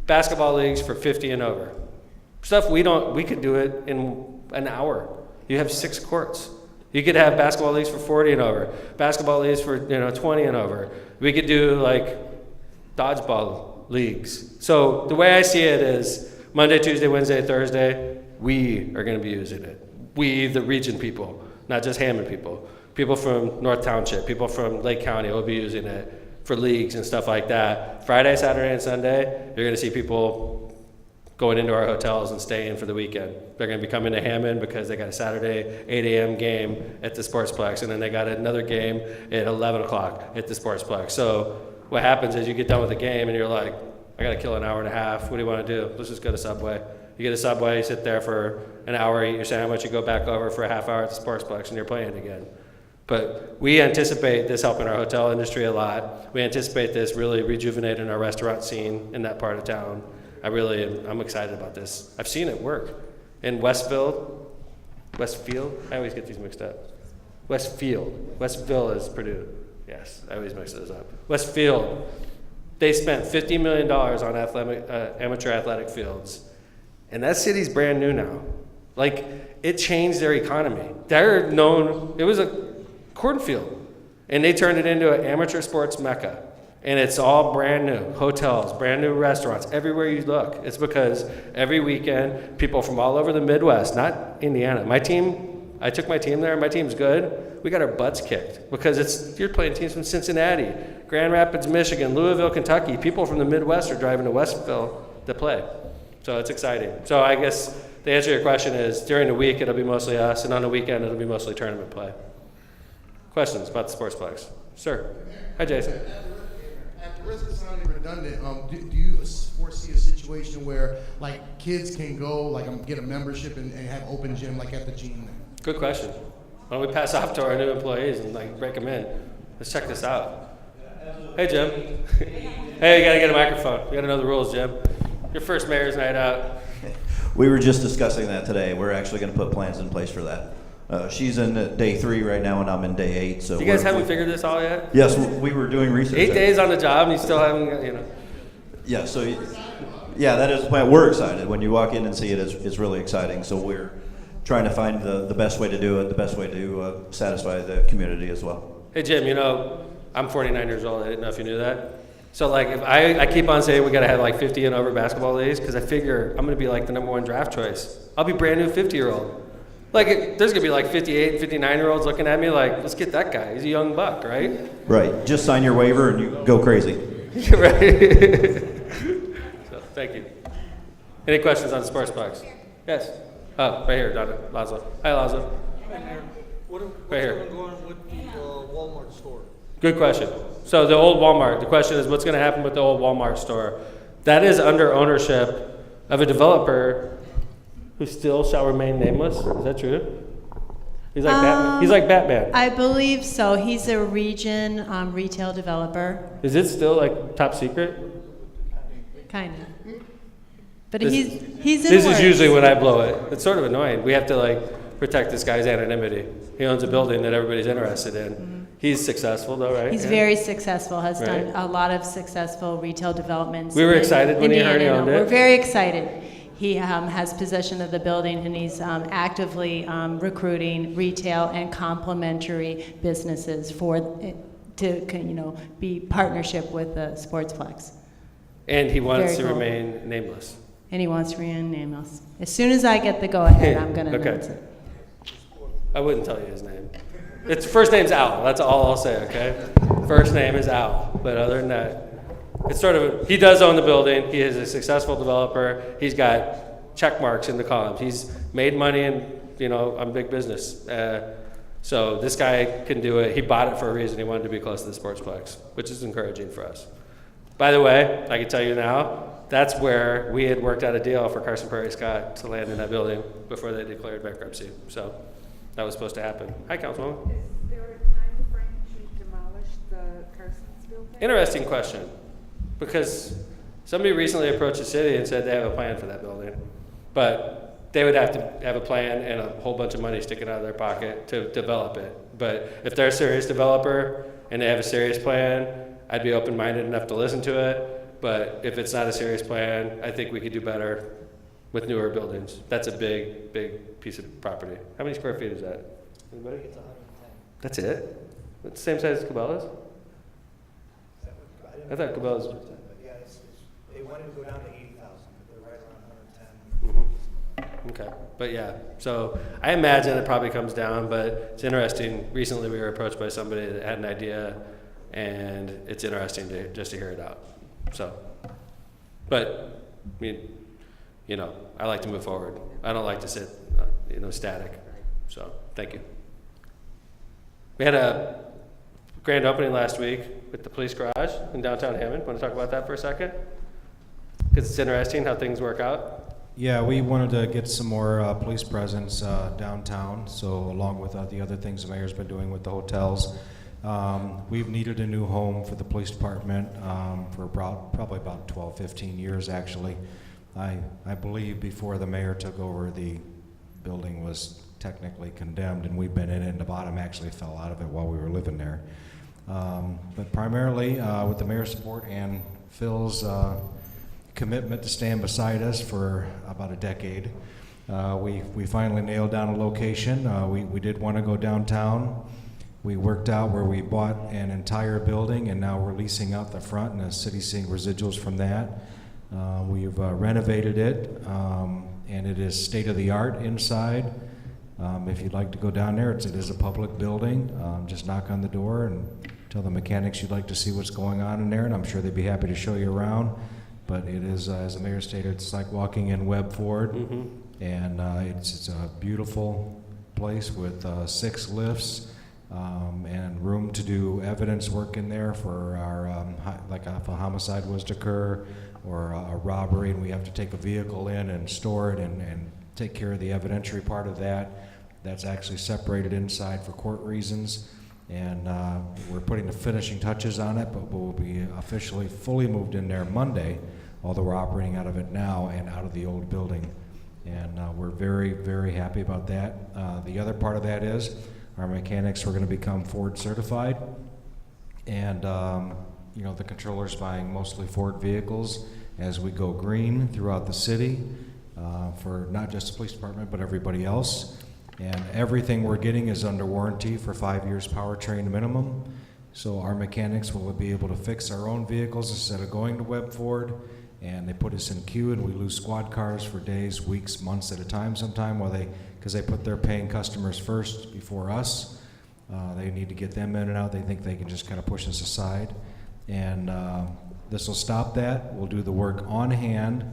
basketball leagues for 50 and over. Stuff we could do it in an hour. You have 6 courts. You could have basketball leagues for 40 and over, basketball leagues for 20 and over. We could do like dodgeball leagues. So the way I see it is Monday, Tuesday, Wednesday, Thursday, we are going to be using it. We, the region people, not just Hammond people. People from North Township, people from Lake County will be using it for leagues and stuff like that. Friday, Saturday, and Sunday, you're going to see people going into our hotels and staying for the weekend. They're going to be coming to Hammond because they got a Saturday 8 a.m. game at the Sportsplex, and then they got another game at 11 o'clock at the Sportsplex. So what happens is you get done with the game and you're like, I got to kill an hour and a half. What do you want to do? Let's just go to Subway. You get a Subway, you sit there for an hour, eat your sandwich, you go back over for a half hour at the Sportsplex, and you're playing again. But we anticipate this helping our hotel industry a lot. We anticipate this really rejuvenating our restaurant scene in that part of town. I'm excited about this. I've seen it work. In Westfield, I always get these mixed up. Westville is Purdue. Yes, I always mix those up. Westfield, they spent $50 million on amateur athletic fields. And that city's brand new now. Like, it changed their economy. They're known, it was a cornfield. And they turned it into an amateur sports mecca. And it's all brand new. Hotels, brand new restaurants, everywhere you look. It's because every weekend, people from all over the Midwest, not Indiana. I took my team there, my team's good. We got our butts kicked because you're playing teams from Cincinnati, Grand Rapids, Michigan, Louisville, Kentucky. People from the Midwest are driving to Westville to play. So it's exciting. So I guess the answer to your question is during the week, it'll be mostly us, and on the weekend, it'll be mostly tournament play. Questions about the Sportsplex? Sir. Hi, Jason. At the risk of sounding redundant, do you foresee a situation where like kids can go get a membership and have open gym like at the gym? Good question. Why don't we pass off to our new employees and break them in? Let's check this out. Hey, Jim. Hey, you gotta get a microphone. You gotta know the rules, Jim. Your first mayor's night out. We were just discussing that today. We're actually going to put plans in place for that. She's in day 3 right now, and I'm in day 8. So you guys haven't figured this all yet? Yes, we were doing research. 8 days on the job, and you still haven't, Yeah, so that is the plan. We're excited. When you walk in and see it, it's really exciting. So we're trying to find the best way to do it, the best way to satisfy the community as well. Hey, Jim, I'm 49 years old. I didn't know if you knew that. So if I keep on saying we got to have 50 and over basketball leagues because I figure I'm going to be the number 1 draft choice. I'll be brand new 50-year-old. There's going to be 58, 59-year-olds looking at me let's get that guy. He's a young buck, right? Right. Just sign your waiver and you go crazy. Right. So, thank you. Any questions on the Sportsplex? Yes. Oh, right here, Donna Lazo. Hi, Lazo. Hi, Mayor. What's here. going on with the Walmart store? Good question. So the old Walmart, the question is what's going to happen with the old Walmart store? That is under ownership of a developer who still shall remain nameless. Is that true? He's like Batman. He's like Batman. I believe so. He's a region retail developer. Is it still top secret? Kind of. But This he's in is works. usually when I blow it. It's sort of annoying. We have to protect this guy's anonymity. He owns a building that everybody's interested in. Mm-hmm. He's successful though, right? He's very successful, has done a lot of successful retail developments. We were in excited when he heard he Indiana. owned it. We're very excited. He has possession of the building and he's actively recruiting retail and complementary businesses to be partnership with the Sportsplex. And he wants Very to cool. remain nameless. And he wants to remain nameless. As soon as I get the go-ahead, I'm going to Okay. announce it. I wouldn't tell you his name. Its first name's Al. That's all I'll say, okay? First name is Al. But other than that, it's he does own the building. He is a successful developer. He's got check marks in the columns. He's made money on big business. So this guy can do it. He bought it for a reason. He wanted to be close to the Sportsplex, which is encouraging for us. By the way, I can tell you now, that's where we had worked out a deal for Carson Prairie Scott to land in that building before they declared bankruptcy. So that was supposed to happen. Hi, Councilwoman. Is there a time frame to demolish the Carson's building? Interesting question, because somebody recently approached the city and said they have a plan for that building, but they would have to have a plan and a whole bunch of money sticking out of their pocket to develop it. But if they're a serious developer and they have a serious plan, I'd be open-minded enough to listen to it. But if it's not a serious plan, I think we could do better with newer buildings. That's a big, big piece of property. How many square feet is that? Anybody? It's 110. That's it? That's the same size as Cabela's? I thought Cabela's. Yeah, they wanted to go down to 80,000, but they're right around 110. Okay, but yeah, so I imagine it probably comes down, but it's interesting. Recently we were approached by somebody that had an idea, and it's interesting just to hear it out. So, but I mean, you know, I like to move forward. I don't like to sit, static. So, thank you. We had a grand opening last week with the police garage in downtown Hammond. Want to talk about that for a second? Because it's interesting how things work out. Yeah, we wanted to get some more police presence downtown, so along with the other things the mayor's been doing with the hotels. We've needed a new home for the police department for probably about 12, 15 years actually. I believe before the mayor took over, the building was technically condemned, and we've been in it, and the bottom actually fell out of it while we were living there. But primarily with the mayor's support and Phil's commitment to stand beside us for about a decade, we finally nailed down a location. We did want to go downtown. We worked out where we bought an entire building, and now we're leasing out the front, and the city's seeing residuals from that. We've renovated it, and it is state-of-the-art inside. If you'd like to go down there, it is a public building. Just knock on the door and tell the mechanics you'd like to see what's going on in there, and I'm sure they'd be happy to show you around. But it is, as the mayor stated, it's like walking in Webb Ford, and it's a beautiful place with 6 lifts and room to do evidence work in there for our, like if a homicide was to occur or a robbery and we have to take a vehicle in and store it and take care of the evidentiary part of that. That's actually separated inside for court reasons. And we're putting the finishing touches on it, but we'll be officially fully moved in there Monday, although we're operating out of it now and out of the old building. And we're very, very happy about that. The other part of that is our mechanics are going to become Ford certified. And the controller's buying mostly Ford vehicles as we go green throughout the city for not just the police department, but everybody else. And everything we're getting is under warranty for 5 years powertrain minimum. So our mechanics will be able to fix our own vehicles instead of going to Webb Ford. And they put us in queue, and we lose squad cars for days, weeks, months at a time sometime, because they put their paying customers first before us. They need to get them in and out. They think they can just kind of push us aside. And this will stop that. We'll do the work on hand.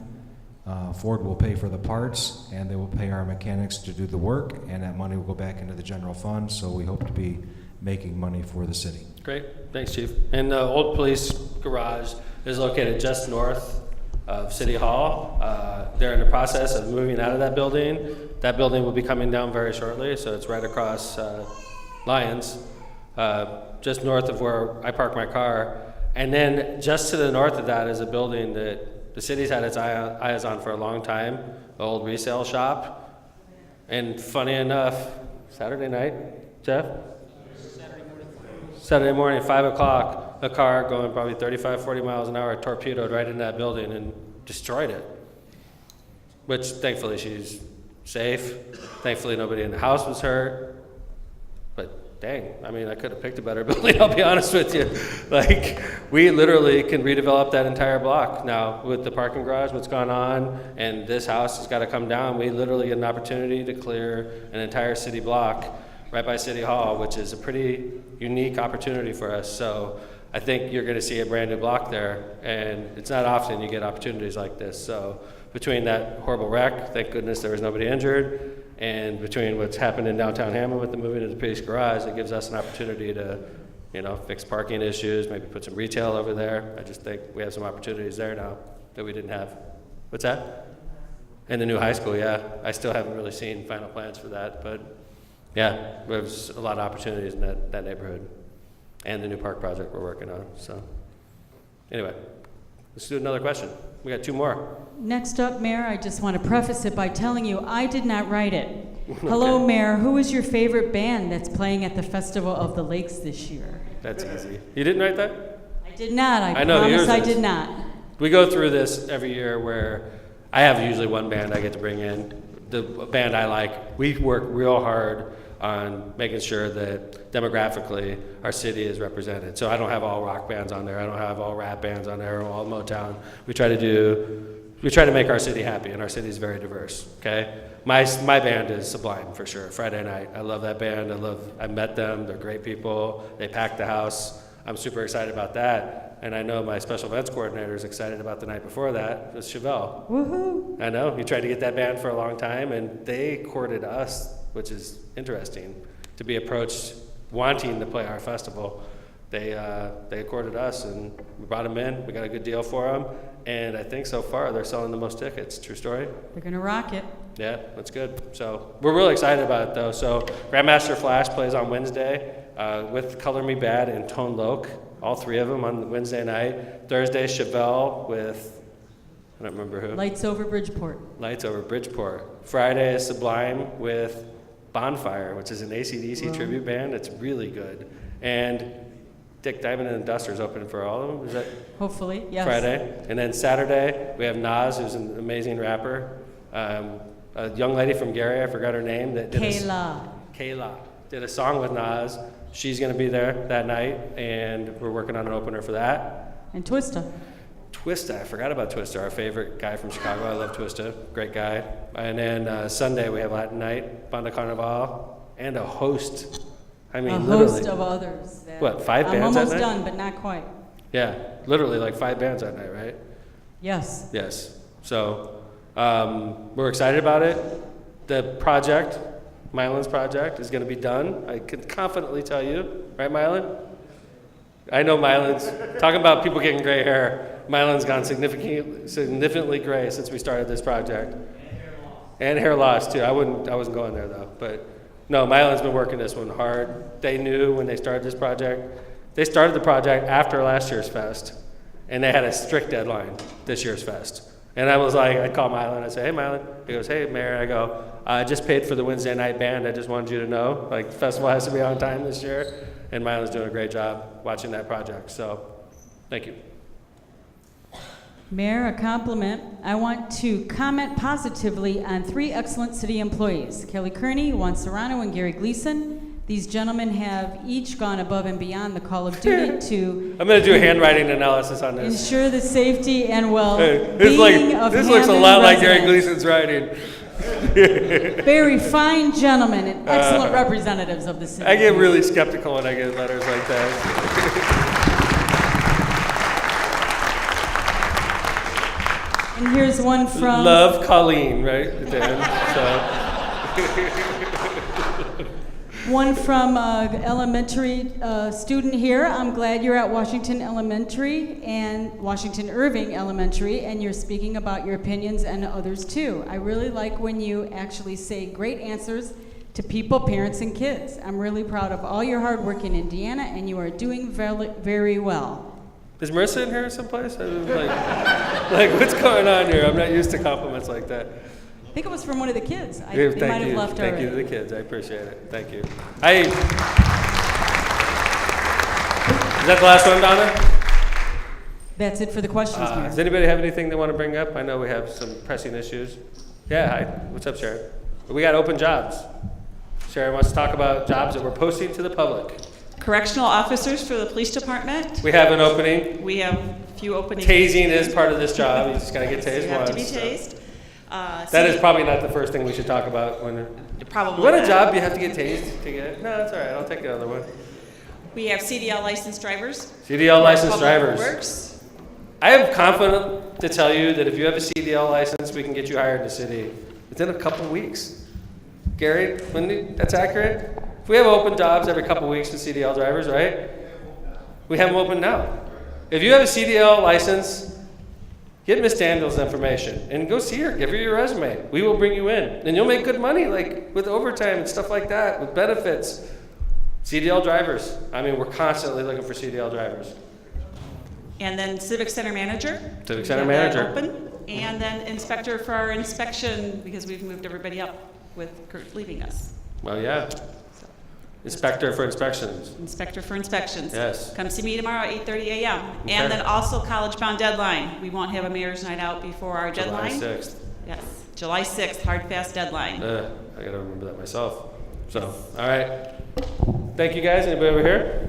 Ford will pay for the parts, and they will pay our mechanics to do the work, and that money will go back into the general fund, so we hope to be making money for the city. Great, thanks, Chief. And the old police garage is located just north of City Hall. They're in the process of moving out of that building. That building will be coming down very shortly, so it's right across Lyons, just north of where I park my car. And then just to the north of that is a building that the city's had its eyes on for a long time, the old resale shop. And funny enough, Saturday night, Jeff? Saturday morning, 5 o'clock, a car going probably 35, 40 miles an hour torpedoed right into that building and destroyed it. Which thankfully she's safe. Thankfully nobody in the house was hurt. But dang, I mean, I could have picked a better building, I'll be honest with you. Like, we literally can redevelop that entire block now with the parking garage, what's gone on, and this house has got to come down. We literally get an opportunity to clear an entire city block right by City Hall, which is a pretty unique opportunity for us. So I think you're going to see a brand new block there, and it's not often you get opportunities like this. So between that horrible wreck, thank goodness there was nobody injured, and between what's happened in downtown Hammond with the moving of the police garage, it gives us an opportunity to, fix parking issues, maybe put some retail over there. I just think we have some opportunities there now that we didn't have. What's that? And the new high school, yeah. I still haven't really seen final plans for that, but yeah, there's a lot of opportunities in that neighborhood, and the new park project we're working on. So anyway, Let's do another question. We got 2 more. Next up, Mayor, I just want to preface it by telling you I did not write it. Hello, Mayor. Who is your favorite band that's playing at the Festival of the Lakes this year? That's easy. You didn't write that? I did not. I know promise yours I is. did not. We go through this every year where I have usually one band I get to bring in. The band I like, we work real hard on making sure that demographically our city is represented. So I don't have all rock bands on there. I don't have all rap bands on there or all Motown. We try to make our city happy, and our city is very diverse, okay? My band is Sublime, for sure, Friday Night. I love that band. I met them. They're great people. They packed the house. I'm super excited about that. And I know my special events coordinator is excited about the night before that with Chevelle. Woohoo! I know. He tried to get that band for a long time, and they courted us, which is interesting, to be approached wanting to play our festival. They courted us, and we brought them in. We got a good deal for them, and I think so far they're selling the most tickets. True story? They're going to rock it. Yeah, that's good. So we're really excited about it, though. So Grandmaster Flash plays on Wednesday with Color Me Bad and Tone Loc, all 3 of them on Wednesday night. Thursday, Chevelle with, I don't remember who. Lights Over Bridgeport. Lights Over Bridgeport. Friday is Sublime with Bonfire, which is an AC/DC tribute band. It's really good. And Dick Diamond and the Dusters open for all of them. Is that Hopefully, yes. Friday? And then Saturday, we have Nas, who's an amazing rapper. A young lady from Gary, I forgot her name. That did Kayla did a song with Nas. She's going to be there that night, and we're working on an opener for that. And Twista. Twista, I forgot about Twista, our favorite guy from Chicago. I love Twista, great guy. And then Sunday we have Latin Night, Banda Carnival, and a host. I mean, a literally. host of others. that- What, 5 I'm bands that almost night? done, but not quite. Yeah, literally like 5 bands that night, right? Yes. Yes. So we're excited about it. The project, Mylan's project, is going to be done. I can confidently tell you, right, Mylan? I know Mylan's talking about people getting gray hair. Mylan's gone significantly gray since we started this project. And hair loss too. I wasn't going there though. But no, Mylan's been working this one hard. They knew when they started this project. They started the project after last year's fest, and they had a strict deadline this year's fest. And I was like, I'd call Mylan, I'd say, hey Mylan. He goes, hey Mayor. I go, I just paid for the Wednesday night band. I just wanted you to know, like, the festival has to be on time this year. And Mylan's doing a great job watching that project. So, thank you. Mayor, a compliment. I want to comment positively on 3 excellent city employees, Kelly Kearney, Juan Serrano, and Gary Gleason. These gentlemen have each gone above and beyond the call of duty to I'm going to do a handwriting analysis on this. ensure the safety and well-being of This looks a Hammond lot like Gary residents. Gleason's writing. Very fine gentlemen and excellent representatives of the city. I get really skeptical when I get letters like that. And here's one from... Love Colleen, right? At the end, so. One from elementary student here. I'm glad you're at Washington Elementary and Washington Irving Elementary, and you're speaking about your opinions and others too. I really like when you actually say great answers to people, parents, and kids. I'm really proud of all your hard work in Indiana, and you are doing very well. Is Marissa in here someplace? I was like, what's going on here? I'm not used to compliments like that. I think it was from one of the kids. Yeah, They might have left Thank already. you to the kids. I appreciate it. Thank you. Is that the last one, Donna? That's it for the questions, Mayor. Does anybody have anything they want to bring up? I know we have some pressing issues. Yeah, hi. What's up, Sharon? We got open jobs. Sharon wants to talk about jobs that we're posting to the public. Correctional officers for the police department. We have an opening. We have a few openings. Tasing is part of this job. You just got to get tased You have once. to be so. tased. That is probably not the first thing we should talk about. Probably What a not. job you have to get tased to get. No, that's all right. I'll take the other one. We have CDL licensed drivers. CDL licensed Public drivers. Works. I am confident to tell you that if you have a CDL license, we can get you hired in the city within a couple weeks. Gary, that's accurate? If we have open jobs every couple weeks for CDL drivers, right? We have them open now. If you have a CDL license, get Miss Daniels' information and go see her. Give her your resume. We will bring you in. And you'll make good money, like with overtime and stuff like that, with benefits. CDL drivers. I mean, we're constantly looking for CDL drivers. And then Civic Center Manager. Civic We Center have that Manager. Open. And then Inspector for our inspection, because we've moved everybody up with Kurt leaving us. Well, yeah. Inspector for inspections. Inspector for inspections. Yes. Come see me tomorrow at 8:30 a.m. Okay. And then also College Bound deadline. We won't have a mayor's night out before our July deadline. 6th. Yes, July 6th, hard fast deadline. I gotta remember that myself. So, all right. Thank you guys. Anybody over here?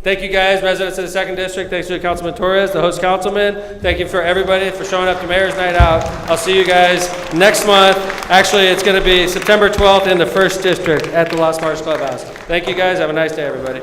Thank you guys, residents of the 2nd District. Thanks to Councilman Torres, the host councilman. Thank you for everybody for showing up to Mayor's Night Out. I'll see you guys next month. Actually, it's gonna be September 12th in the 1st District at the Las Marches Clubhouse. Thank you guys. Have a nice day, everybody.